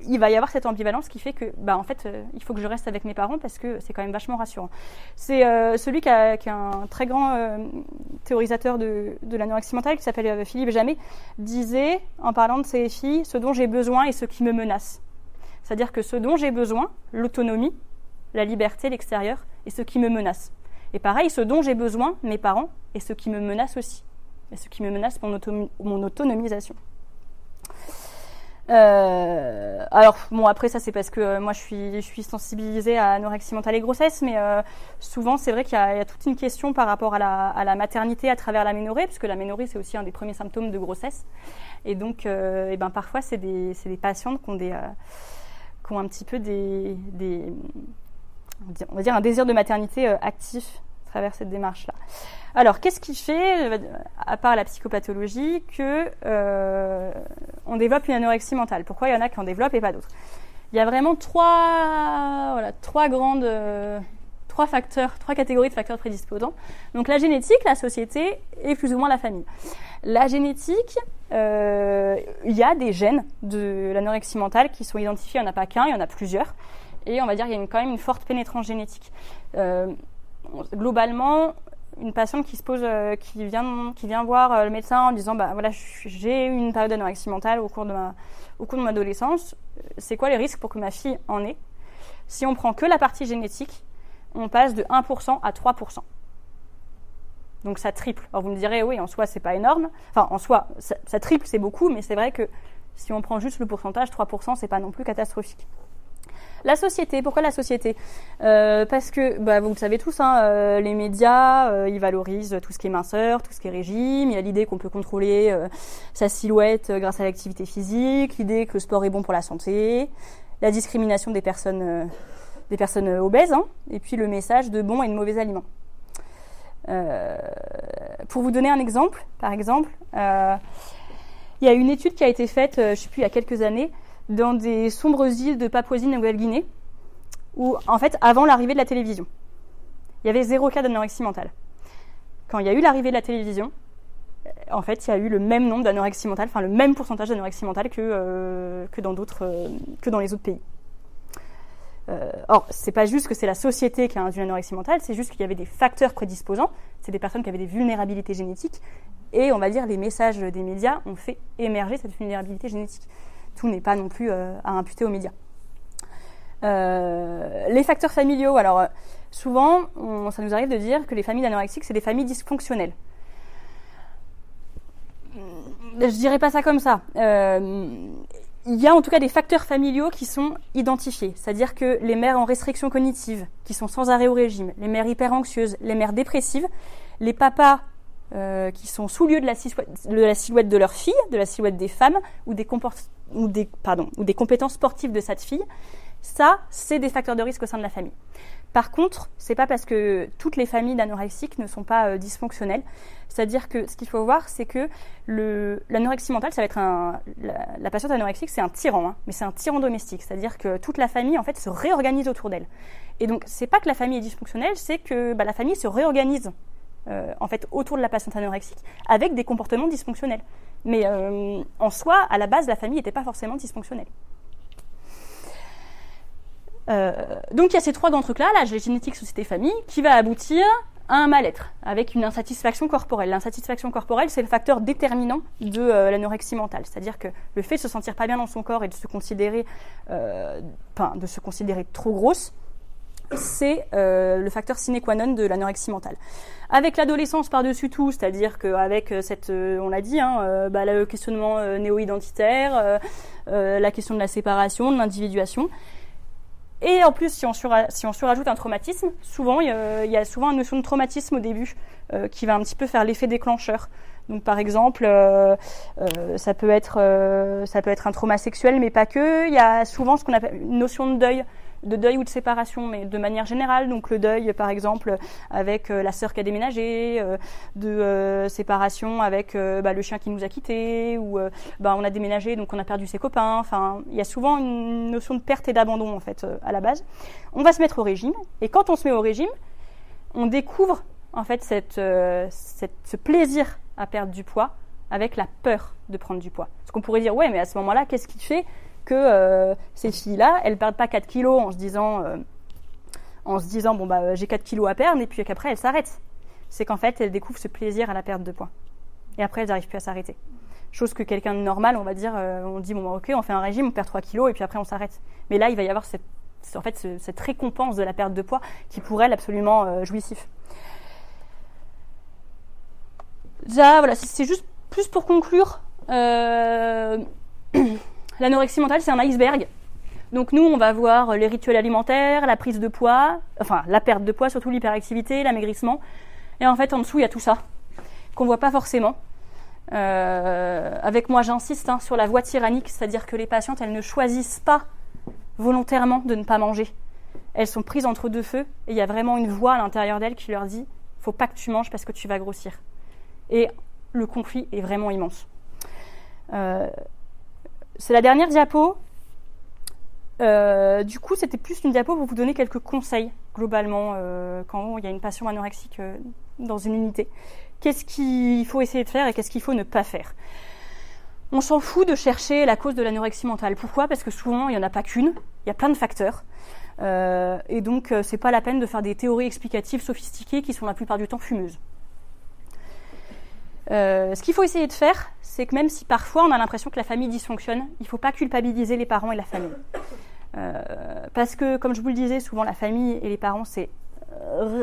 il va y avoir cette ambivalence qui fait que, en fait, il faut que je reste avec mes parents parce que c'est quand même vachement rassurant. C'est celui qui est un très grand théorisateur de l'anorexie mentale, qui s'appelle Philippe Jamet, disait, en parlant de ces filles, ce dont j'ai besoin et ce qui me menace. C'est-à-dire que ce dont j'ai besoin, l'autonomie, la liberté, l'extérieur, et ce qui me menace. Et pareil, ce dont j'ai besoin, mes parents, et ce qui me menace aussi. Et ce qui me menace, mon autonomisation. Alors, après ça, c'est parce que moi, je suis sensibilisée à anorexie mentale et grossesse, mais souvent, c'est vrai qu'il y a toute une question par rapport à la maternité à travers l'aménorrhée, puisque l'aménorrhée, c'est aussi un des premiers symptômes de grossesse. Et donc, parfois, c'est des patientes qui ont un petit peu on va dire un désir de maternité actif à travers cette démarche-là. Alors, qu'est-ce qui fait, à part la psychopathologie, que on développe une anorexie mentale ? Pourquoi il y en a qui en développent et pas d'autres ? Il y a vraiment trois catégories de facteurs prédisposants. Donc la génétique, la société et plus ou moins la famille. La génétique, il y a des gènes de l'anorexie mentale qui sont identifiés, il n'y en a pas qu'un, il y en a plusieurs. Et on va dire qu'il y a quand même une forte pénétrance génétique. Globalement, une patiente qui vient voir le médecin en disant j'ai eu une période d'anorexie mentale au cours de mon adolescence, c'est quoi les risques pour que ma fille en ait ? Si on prend que la partie génétique, on passe de 1% à 3%. Donc ça triple. Alors vous me direz, oui, en soi, c'est pas énorme. Enfin, en soi, ça triple, c'est beaucoup, mais c'est vrai que si on prend juste le pourcentage, 3%, c'est pas non plus catastrophique. La société, pourquoi la société ? Parce que, vous le savez tous, les médias, ils valorisent tout ce qui est minceur, tout ce qui est régime. Il y a l'idée qu'on peut contrôler sa silhouette grâce à l'activité physique, l'idée que le sport est bon pour la santé, la discrimination des personnes obèses, et puis le message de bons et de mauvais aliments. Pour vous donner un exemple, par exemple, il y a une étude qui a été faite, je ne sais plus, il y a quelques années, dans des sombres îles de Papouasie-Nouvelle-Guinée, où, en fait, avant l'arrivée de la télévision, il y avait 0 cas d'anorexie mentale. Quand il y a eu l'arrivée de la télévision, en fait, il y a eu le même nombre d'anorexie mentale, enfin le même pourcentage d'anorexie mentale que dans les autres pays. Or, c'est pas juste que c'est la société qui a induit l'anorexie mentale, c'est juste qu'il y avait des facteurs prédisposants, c'est des personnes qui avaient des vulnérabilités génétiques, et on va dire les messages des médias ont fait émerger cette vulnérabilité génétique. Tout n'est pas non plus à imputer aux médias. Les facteurs familiaux, alors souvent, ça nous arrive de dire que les familles d'anorexiques, c'est des familles dysfonctionnelles. Je dirais pas ça comme ça. Il y a en tout cas des facteurs familiaux qui sont identifiés, c'est-à-dire que les mères en restriction cognitive, qui sont sans arrêt au régime, les mères hyper anxieuses, les mères dépressives, les papas qui sont soucieux de la silhouette de leur fille, de la silhouette des femmes, ou des compétences sportives de cette fille, ça, c'est des facteurs de risque au sein de la famille. Par contre, c'est pas parce que toutes les familles d'anorexiques ne sont pas dysfonctionnelles. C'est-à-dire que ce qu'il faut voir, c'est que l'anorexie mentale, ça va être la patiente anorexique, c'est un tyran, mais c'est un tyran domestique. C'est-à-dire que toute la famille, en fait, se réorganise autour d'elle. Et donc, c'est pas que la famille est dysfonctionnelle, c'est que la famille se réorganise en fait autour de la patiente anorexique avec des comportements dysfonctionnels. Mais en soi, à la base, la famille n'était pas forcément dysfonctionnelle. Donc il y a ces 3 grands trucs-là, la génétique, société, famille, qui va aboutir à un mal-être, avec une insatisfaction corporelle. L'insatisfaction corporelle, c'est le facteur déterminant de l'anorexie mentale. C'est-à-dire que le fait de se sentir pas bien dans son corps et de se considérer trop grosse, c'est le facteur sine qua non de l'anorexie mentale. Avec l'adolescence par-dessus tout, c'est-à-dire qu'avec on l'a dit, le questionnement néo-identitaire, la question de la séparation, de l'individuation. Et en plus, si on surajoute un traumatisme, souvent il y a souvent une notion de traumatisme au début qui va un petit peu faire l'effet déclencheur. Donc par exemple, ça peut être un trauma sexuel, mais pas que. Il y a souvent ce qu'on appelle une notion de deuil ou de séparation, mais de manière générale. Donc le deuil, par exemple, avec la sœur qui a déménagé, de séparation avec le chien qui nous a quittés, ou on a déménagé, donc on a perdu ses copains. Enfin, il y a souvent une notion de perte et d'abandon, en fait, à la base. On va se mettre au régime, et quand on se met au régime, on découvre, en fait, ce plaisir à perdre du poids avec la peur de prendre du poids. Parce qu'on pourrait dire, ouais, mais à ce moment-là, qu'est-ce qui fait que ces filles-là, elles perdent pas 4 kilos en se disant j'ai 4 kilos à perdre, et puis qu'après elles s'arrêtent. C'est qu'en fait, elles découvrent ce plaisir à la perte de poids. Et après, elles n'arrivent plus à s'arrêter. Chose que quelqu'un de normal, on va dire, on dit, ok, on fait un régime, on perd 3 kilos, et puis après on s'arrête. Mais là, il va y avoir cette récompense de la perte de poids qui pour elle absolument jouissif. Déjà, voilà, c'est juste plus pour conclure. L'anorexie mentale, c'est un iceberg. Donc nous, on va voir les rituels alimentaires, la prise de poids, enfin la perte de poids, surtout l'hyperactivité, l'amaigrissement. Et en fait, en dessous, il y a tout ça, qu'on ne voit pas forcément. Avec moi, j'insiste sur la voie tyrannique, c'est-à-dire que les patientes, elles ne choisissent pas volontairement de ne pas manger. Elles sont prises entre deux feux, et il y a vraiment une voix à l'intérieur d'elles qui leur dit « faut pas que tu manges parce que tu vas grossir ». Et le conflit est vraiment immense. C'est la dernière diapo. Du coup, c'était plus une diapo pour vous donner quelques conseils, globalement, quand il y a une patient anorexique dans une unité. Qu'est-ce qu'il faut essayer de faire et qu'est-ce qu'il faut ne pas faire ? On s'en fout de chercher la cause de l'anorexie mentale. Pourquoi ? Parce que souvent, il n'y en a pas qu'une. Il y a plein de facteurs. Et donc, c'est pas la peine de faire des théories explicatives sophistiquées qui sont la plupart du temps fumeuses. Ce qu'il faut essayer de faire, c'est que même si parfois on a l'impression que la famille dysfonctionne, il ne faut pas culpabiliser les parents et la famille. Parce que, comme je vous le disais, souvent la famille et les parents, c'est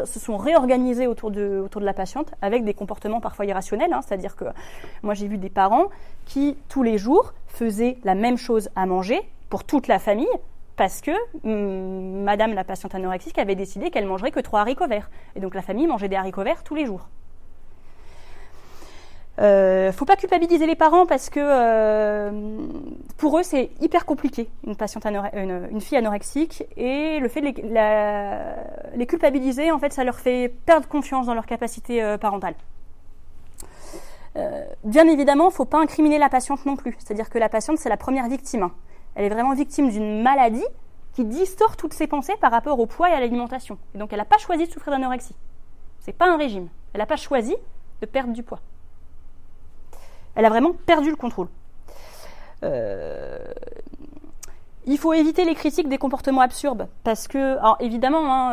se sont réorganisés autour de la patiente avec des comportements parfois irrationnels. C'est-à-dire que moi, j'ai vu des parents qui, tous les jours, faisaient la même chose à manger pour toute la famille parce que madame la patiente anorexique avait décidé qu'elle mangerait que 3 haricots verts. Et donc la famille mangeait des haricots verts tous les jours. Faut pas culpabiliser les parents parce que pour eux c'est hyper compliqué une fille anorexique, et le fait de les culpabiliser, en fait, ça leur fait perdre confiance dans leur capacité parentale. Bien évidemment, faut pas incriminer la patiente non plus. C'est-à-dire que la patiente, c'est la première victime. Elle est vraiment victime d'une maladie qui distord toutes ses pensées par rapport au poids et à l'alimentation. Et donc elle n'a pas choisi de souffrir d'anorexie. C'est pas un régime. Elle n'a pas choisi de perdre du poids. Elle a vraiment perdu le contrôle. Il faut éviter les critiques des comportements absurdes. Parce que, alors évidemment,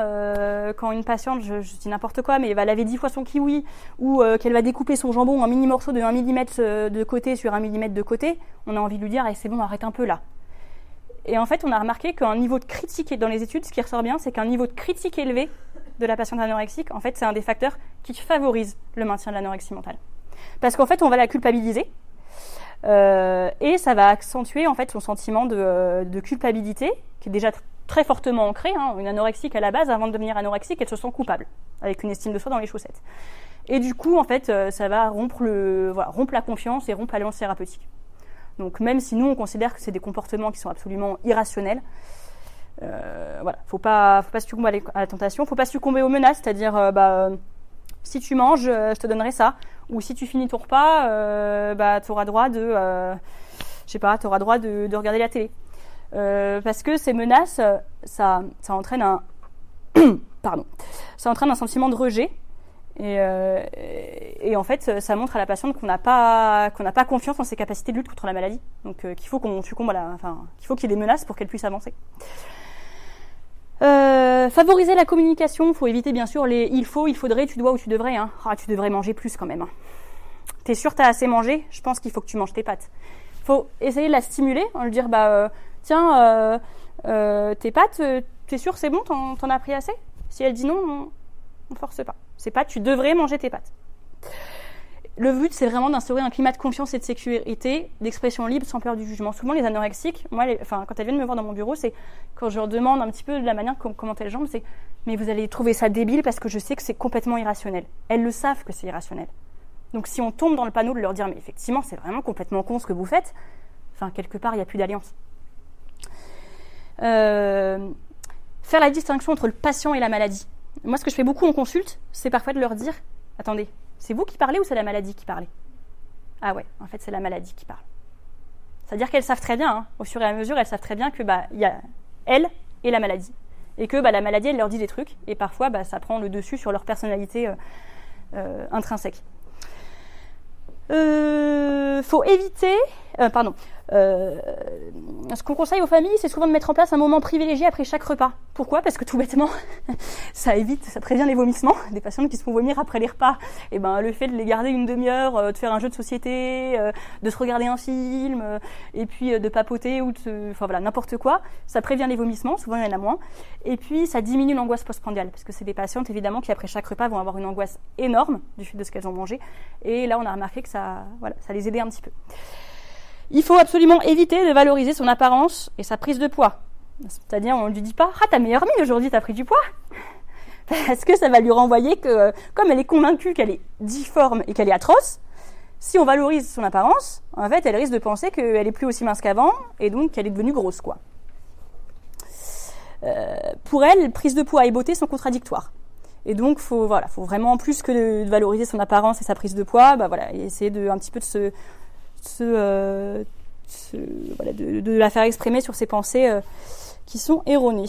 quand une patiente, je dis n'importe quoi, mais elle va laver 10 fois son kiwi, ou qu'elle va découper son jambon en mini morceaux de 1 mm de côté sur 1 mm de côté, on a envie de lui dire, c'est bon, arrête un peu là. Et en fait, on a remarqué qu'un niveau de critique, dans les études, ce qui ressort bien, c'est qu'un niveau de critique élevé de la patiente anorexique, en fait, c'est un des facteurs qui favorise le maintien de l'anorexie mentale. Parce qu'en fait, on va la culpabiliser et ça va accentuer en fait son sentiment de culpabilité, qui est déjà très fortement ancré. Une anorexique à la base, avant de devenir anorexique, elle se sent coupable, avec une estime de soi dans les chaussettes. Et du coup, en fait, ça va rompre la confiance et rompre l'alliance thérapeutique. Donc même si nous, on considère que c'est des comportements qui sont absolument irrationnels, faut pas succomber à la tentation, faut pas succomber aux menaces, c'est-à-dire si tu manges, je te donnerai ça. Ou si tu finis ton repas, tu auras droit de regarder la télé. Parce que ces menaces, ça entraîne un sentiment de rejet. Et en fait, ça montre à la patiente qu'on n'a pas confiance en ses capacités de lutte contre la maladie. Donc qu'il faut qu'il y ait des menaces pour qu'elle puisse avancer. Favoriser la communication, il faut éviter bien sûr les il faudrait, tu dois ou tu devrais. Tu devrais manger plus quand même. T'es sûr t'as assez mangé? Je pense qu'il faut que tu manges tes pâtes. Faut essayer de la stimuler, lui dire tiens, tes pâtes, t'es sûr c'est bon, t'en as pris assez? Si elle dit non, on force pas. C'est pas tu devrais manger tes pâtes. Le but, c'est vraiment d'instaurer un climat de confiance et de sécurité, d'expression libre, sans peur du jugement. Souvent, les anorexiques, moi, quand elles viennent me voir dans mon bureau, c'est quand je leur demande un petit peu de la manière comment elles jambent, c'est « mais vous allez trouver ça débile parce que je sais que c'est complètement irrationnel ». Elles le savent que c'est irrationnel. Donc, si on tombe dans le panneau de leur dire « mais effectivement, c'est vraiment complètement con ce que vous faites », quelque part, il n'y a plus d'alliance. Faire la distinction entre le patient et la maladie. Moi, ce que je fais beaucoup en consulte, c'est parfois de leur dire « attendez, c'est vous qui parlez ou c'est la maladie qui parle ?» Ah ouais, en fait, c'est la maladie qui parle. C'est-à-dire qu'elles savent très bien, au fur et à mesure, elles savent très bien que il y a elle et la maladie. Et que la maladie, elle leur dit des trucs. Et parfois, ça prend le dessus sur leur personnalité intrinsèque. Faut éviter... ce qu'on conseille aux familles, c'est souvent de mettre en place un moment privilégié après chaque repas. Pourquoi? Parce que tout bêtement, ça prévient les vomissements. Des patientes qui se font vomir après les repas, et le fait de les garder une demi-heure, de faire un jeu de société, de se regarder un film, et puis de papoter ou n'importe quoi, ça prévient les vomissements. Souvent il y en a moins. Et puis ça diminue l'angoisse postprandiale, parce que c'est des patientes évidemment qui après chaque repas vont avoir une angoisse énorme du fait de ce qu'elles ont mangé. Et là on a remarqué que ça les aidait un petit peu. Il faut absolument éviter de valoriser son apparence et sa prise de poids. C'est-à-dire, on ne lui dit pas « Ah, t'as meilleure mine aujourd'hui, t'as pris du poids !» Parce que ça va lui renvoyer que, comme elle est convaincue qu'elle est difforme et qu'elle est atroce, si on valorise son apparence, en fait, elle risque de penser qu'elle est plus aussi mince qu'avant et donc qu'elle est devenue grosse, quoi. Pour elle, prise de poids et beauté sont contradictoires. Et donc, faut vraiment, plus que de valoriser son apparence et sa prise de poids, essayer un petit peu de la faire exprimer sur ses pensées qui sont erronées.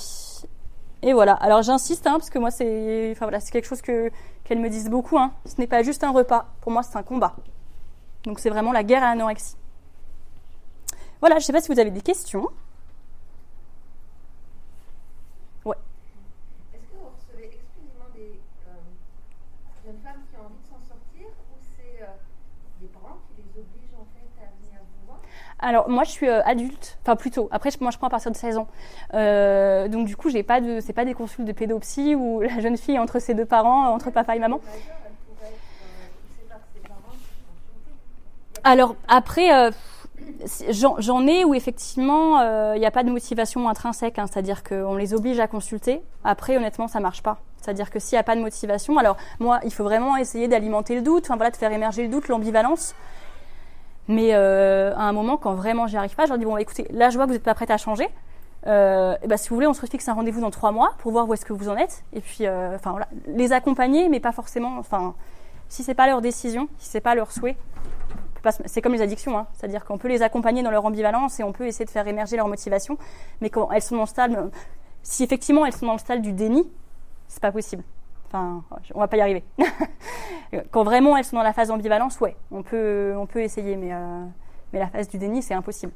Et voilà. Alors j'insiste, parce que moi c'est quelque chose qu'elles me disent beaucoup. Ce n'est pas juste un repas. Pour moi, c'est un combat. Donc c'est vraiment la guerre à l'anorexie. Voilà. Je ne sais pas si vous avez des questions. Ouais. Est-ce que vous recevez exclusivement des jeunes femmes qui ont envie de s'en sortir, ou c'est des parents qui les obligent en fait à venir vous voir? Alors moi je suis adulte, enfin plutôt. Après moi je prends à partir de 16 ans. Donc du coup c'est pas des consultes de pédopsie où la jeune fille est entre ses deux parents, entre papa et maman. Alors après j'en ai où effectivement il n'y a pas de motivation intrinsèque, hein, c'est-à-dire qu'on les oblige à consulter. Après honnêtement ça marche pas. C'est-à-dire que s'il n'y a pas de motivation, alors moi il faut vraiment essayer d'alimenter le doute, enfin voilà, de faire émerger le doute, l'ambivalence. Mais à un moment quand vraiment j'y arrive pas, je leur dis bon écoutez, là je vois que vous n'êtes pas prête à changer. Et ben, si vous voulez, on se fixe un rendez-vous dans 3 mois pour voir où est-ce que vous en êtes. Et puis enfin voilà, les accompagner, mais pas forcément. Enfin, si c'est pas leur décision, si c'est pas leur souhait. C'est comme les addictions, hein. C'est-à-dire qu'on peut les accompagner dans leur ambivalence et on peut essayer de faire émerger leur motivation, mais quand elles sont dans le stade, si effectivement elles sont dans le stade du déni, c'est pas possible. Enfin, on va pas y arriver. Quand vraiment elles sont dans la phase d'ambivalence, ouais, on peut essayer, mais la phase du déni, c'est impossible.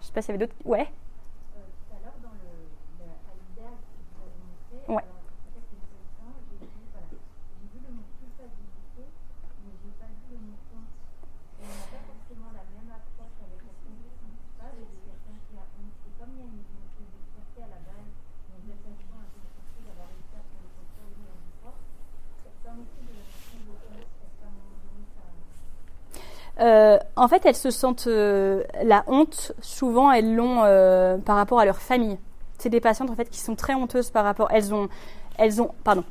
Je sais pas s'il y avait d'autres. Ouais. Tout à l'heure, dans à l'IDEA que vous avez montré, Ouais. j'ai vu le mot culpabilité, mais j'ai pas vu le mot honte. Et on n'a pas forcément la même approche avec la conduite principale et quelqu'un qui a honte. Et comme il y a une fierté à la base, une réflexion un peu forcée d'avoir réussi à faire le contrôle du corps, ça aussi de la notion de honte. Est-ce qu'à un moment donné, ça. En fait, elles se sentent la honte. Souvent, elles l'ont par rapport à leur famille. C'est des patientes en fait qui sont très honteuses par rapport. Elles ont. Pardon.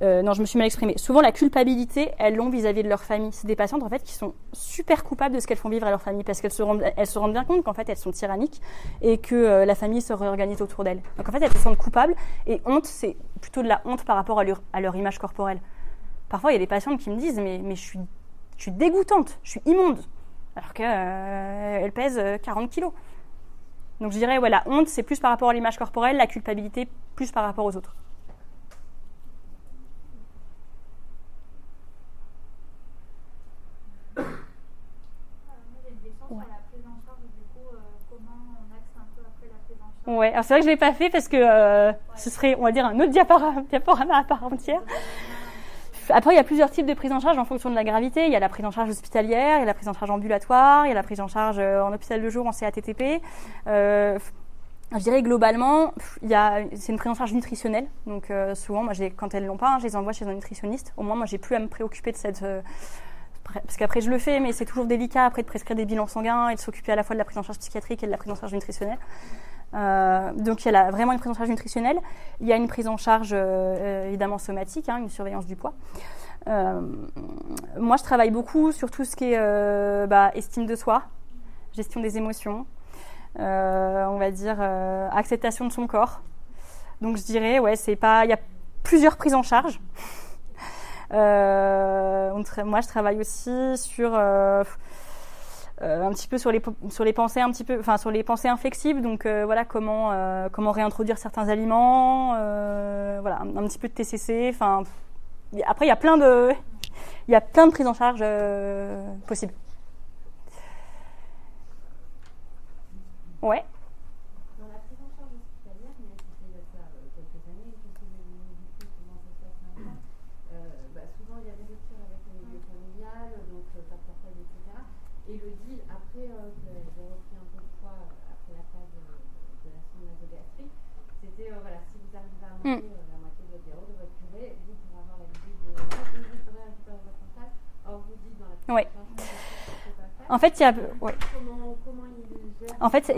Non, je me suis mal exprimée. Souvent, la culpabilité, elles l'ont vis-à-vis de leur famille. C'est des patientes en fait qui sont super coupables de ce qu'elles font vivre à leur famille parce qu'elles se rendent bien compte qu'en fait elles sont tyranniques et que la famille se réorganise autour d'elles. Donc en fait, elles se sentent coupables. Et honte, c'est plutôt de la honte par rapport à leur image corporelle. Parfois, il y a des patientes qui me disent mais je suis dégoûtante, je suis immonde, alors qu'elle pèse 40 kilos. Donc je dirais, ouais, la honte, c'est plus par rapport à l'image corporelle, la culpabilité, plus par rapport aux autres. Moi, j'ai une question sur la prise en charge, du coup, comment on axe un peu après la prise en charge. Ouais, alors c'est vrai que je ne l'ai pas fait parce que ce serait, on va dire, un autre diaporama à part entière. Après, il y a plusieurs types de prise en charge en fonction de la gravité. Il y a la prise en charge hospitalière, il y a la prise en charge ambulatoire, il y a la prise en charge en hôpital de jour, en CATTP. Je dirais globalement, c'est une prise en charge nutritionnelle. Donc souvent, moi, quand elles l'ont pas, je les envoie chez un nutritionniste. Au moins, moi, j'ai plus à me préoccuper de cette... parce qu'après, je le fais, mais c'est toujours délicat après de prescrire des bilans sanguins et de s'occuper à la fois de la prise en charge psychiatrique et de la prise en charge nutritionnelle. Donc il y a vraiment une prise en charge nutritionnelle. Il y a une prise en charge évidemment somatique, hein, une surveillance du poids. Moi je travaille beaucoup sur tout ce qui est estime de soi, gestion des émotions, on va dire acceptation de son corps. Donc je dirais ouais, il y a plusieurs prises en charge. Moi je travaille aussi sur un petit peu sur les pensées un petit peu, enfin sur les pensées inflexibles, donc voilà comment réintroduire certains aliments, voilà un petit peu de TCC, enfin après il y a plein de prises en charge possibles. Ouais. Dans la prise en charge hospitalière, mais c'était il y a quelques années, je sais pas du coup comment ça se passe maintenant. Souvent il y a des ruptures avec le milieu familial, donc pas de portail, etc. Et le deal, après que j'ai repris un peu de poids après la phase de la sonde nasogastrique, c'était voilà, si vous arrivez à manger la moitié de votre diarrhée, de votre purée, vous pourrez avoir la visite de vous pourrez récupérer votre mental. Or vous dites dans la prise en charge, c'est pas faire. En fait, il y a Comment ils gèrent. En fait,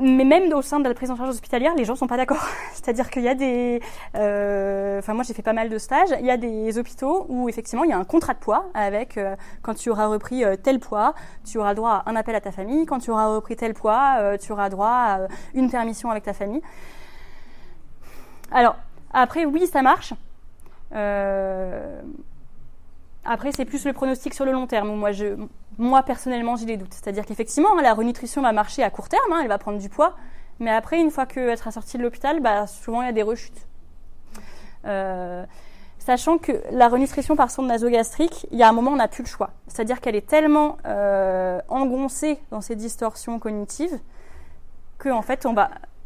mais même au sein de la prise en charge hospitalière, les gens sont pas d'accord. C'est-à-dire qu'il y a des, moi j'ai fait pas mal de stages. Il y a des hôpitaux où effectivement il y a un contrat de poids avec quand tu auras repris tel poids, tu auras droit à un appel à ta famille. Quand tu auras repris tel poids, tu auras droit à une permission avec ta famille. Alors après, oui, ça marche. Après, c'est plus le pronostic sur le long terme où moi personnellement, j'ai des doutes. C'est-à-dire qu'effectivement, la renutrition va marcher à court terme, hein, elle va prendre du poids, mais après, une fois qu'elle sera sortie de l'hôpital, souvent il y a des rechutes. Sachant que la renutrition par sonde nasogastrique, il y a un moment, on n'a plus le choix. C'est-à-dire qu'elle est tellement engoncée dans ces distorsions cognitives que en fait,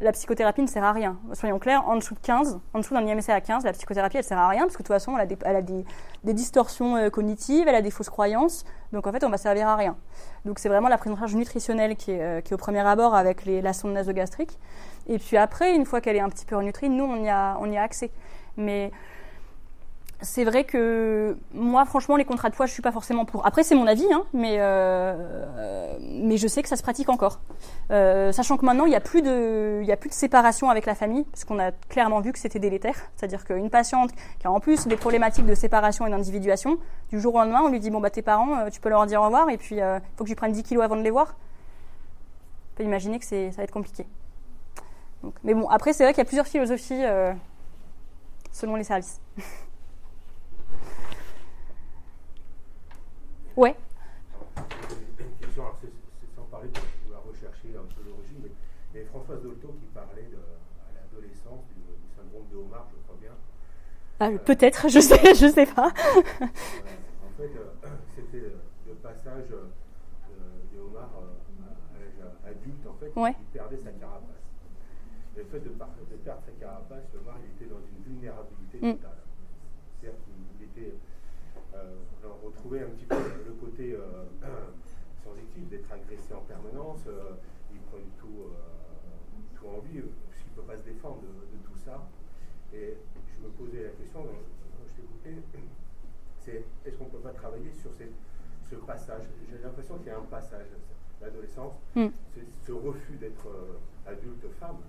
la psychothérapie ne sert à rien. Soyons clairs, en dessous d'un IMC à 15, la psychothérapie, elle sert à rien, parce que de toute façon, elle a des distorsions cognitives, elle a des fausses croyances, donc en fait, on va servir à rien. Donc c'est vraiment la prise en charge nutritionnelle qui est au premier abord avec la sonde nasogastrique. Et puis après, une fois qu'elle est un petit peu renutrie, nous, on y a accès. Mais c'est vrai que moi, franchement, les contrats de poids, je suis pas forcément pour. Après, c'est mon avis, hein, mais je sais que ça se pratique encore. Sachant que maintenant, il y a plus de séparation avec la famille, parce qu'on a clairement vu que c'était délétère. C'est-à-dire qu'une patiente qui a en plus des problématiques de séparation et d'individuation, du jour au lendemain, on lui dit tes parents, tu peux leur dire au revoir, et puis il faut que tu prennes 10 kilos avant de les voir. On peut imaginer que ça va être compliqué. Donc, mais bon, après, c'est vrai qu'il y a plusieurs philosophies selon les services. Ouais. Une question, alors c'est sans parler de vouloir rechercher un peu l'origine, mais il y avait Françoise Dolto qui parlait à l'adolescence du syndrome de Homard, je crois bien. Peut-être, je sais pas. En fait, c'était le passage de Homard à l'âge adulte, en fait, ouais. Il perdait sa carapace. Et le fait de perdre sa carapace, Homard, il était dans une vulnérabilité totale. C'est-à-dire qu'il était... on retrouvait un petit peu le côté sensitif d'être agressé en permanence, il prenait tout en lui, parce qu'il ne peut pas se défendre de tout ça. Et je me posais la question, quand je t'écoutais, c'est est-ce qu'on ne peut pas travailler sur ce passage? J'ai l'impression qu'il y a un passage, l'adolescence, c'est ce refus d'être adulte femme,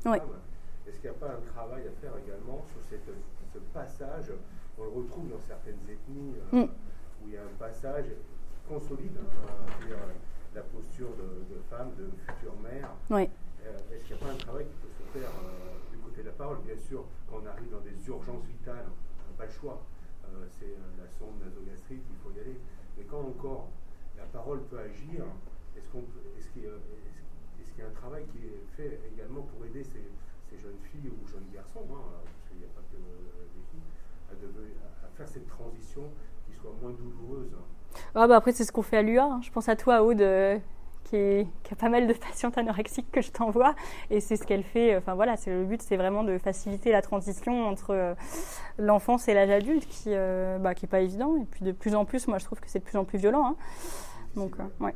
ouais. Femme. Est-ce qu'il n'y a pas un travail à faire également sur ce passage? On le retrouve dans certaines ethnies où il y a un passage qui consolide la posture de femme, de future mère. Oui. Est-ce qu'il n'y a pas un travail qui peut se faire du côté de la parole? Bien sûr, quand on arrive dans des urgences vitales, on n'a pas le choix. C'est la sonde nasogastrique, il faut y aller. Mais quand encore la parole peut agir, est-ce qu'il y a un travail qui est fait également pour aider ces jeunes filles ou jeunes garçons, parce qu'il n'y a pas que des filles, à faire cette transition qui soit moins douloureuse? Après, c'est ce qu'on fait à l'UA. Je pense à toi, Aude, qui a pas mal de patientes anorexiques que je t'envoie. Et c'est ce qu'elle fait. Enfin voilà, le but, c'est vraiment de faciliter la transition entre l'enfance et l'âge adulte, qui est pas évident. Et puis de plus en plus, moi, je trouve que c'est de plus en plus violent. Hein. Donc, ouais.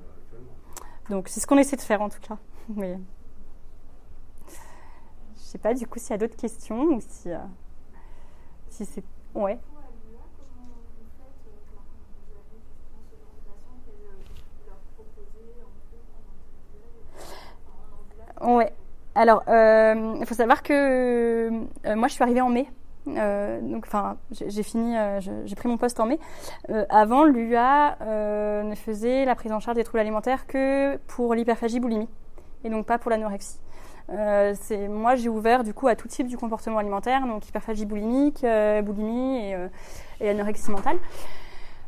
Donc, c'est ce qu'on essaie de faire, en tout cas. Mais je sais pas, du coup, s'il y a d'autres questions ou si c'est... Ouais. Ouais. Alors, il faut savoir que moi, je suis arrivée en mai. Donc, enfin, j'ai pris mon poste en mai. Avant, l'UA ne faisait la prise en charge des troubles alimentaires que pour l'hyperphagie boulimie, et donc pas pour l'anorexie. Moi, j'ai ouvert du coup à tout type du comportement alimentaire, donc hyperphagie boulimique, boulimie et anorexie mentale.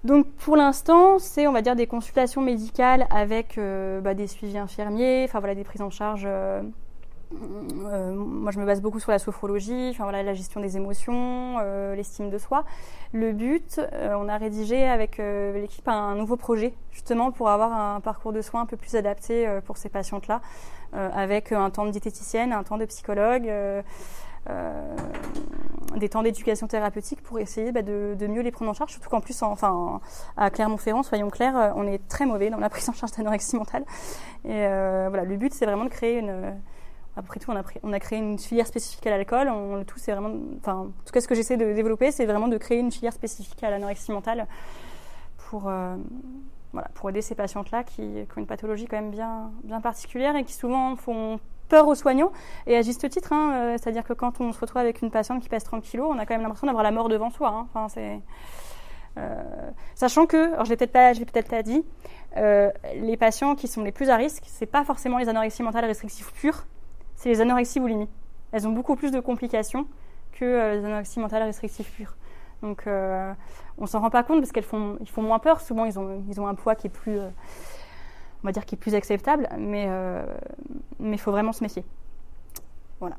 Donc pour l'instant, c'est on va dire des consultations médicales avec des suivis infirmiers, enfin voilà, des prises en charge. Moi, je me base beaucoup sur la sophrologie, enfin voilà, la gestion des émotions, l'estime de soi. Le but, on a rédigé avec l'équipe un nouveau projet, justement pour avoir un parcours de soins un peu plus adapté pour ces patientes-là, avec un temps de diététicienne, un temps de psychologue, des temps d'éducation thérapeutique pour essayer de mieux les prendre en charge, surtout qu'en plus, à Clermont-Ferrand, soyons clairs, on est très mauvais dans la prise en charge d'anorexie mentale. Et voilà, le but, c'est vraiment de créer après tout, on a créé une filière spécifique à l'alcool. Le tout, c'est vraiment, en tout cas, ce que j'essaie de développer, c'est vraiment de créer une filière spécifique à l'anorexie mentale pour aider ces patientes-là qui ont une pathologie quand même bien, bien particulière et qui souvent font peur aux soignants, et à juste titre, c'est-à-dire que quand on se retrouve avec une patiente qui pèse 30 kilos, on a quand même l'impression d'avoir la mort devant soi. Sachant que, alors je l'ai peut-être pas dit, les patients qui sont les plus à risque, c'est pas forcément les anorexies mentales restrictives pures, c'est les anorexies boulimies. Elles ont beaucoup plus de complications que les anorexies mentales restrictives pures. Donc on s'en rend pas compte parce ils font moins peur. Souvent ils ont un poids qui est plus, on va dire, qui est plus acceptable, mais il faut vraiment se méfier. Voilà.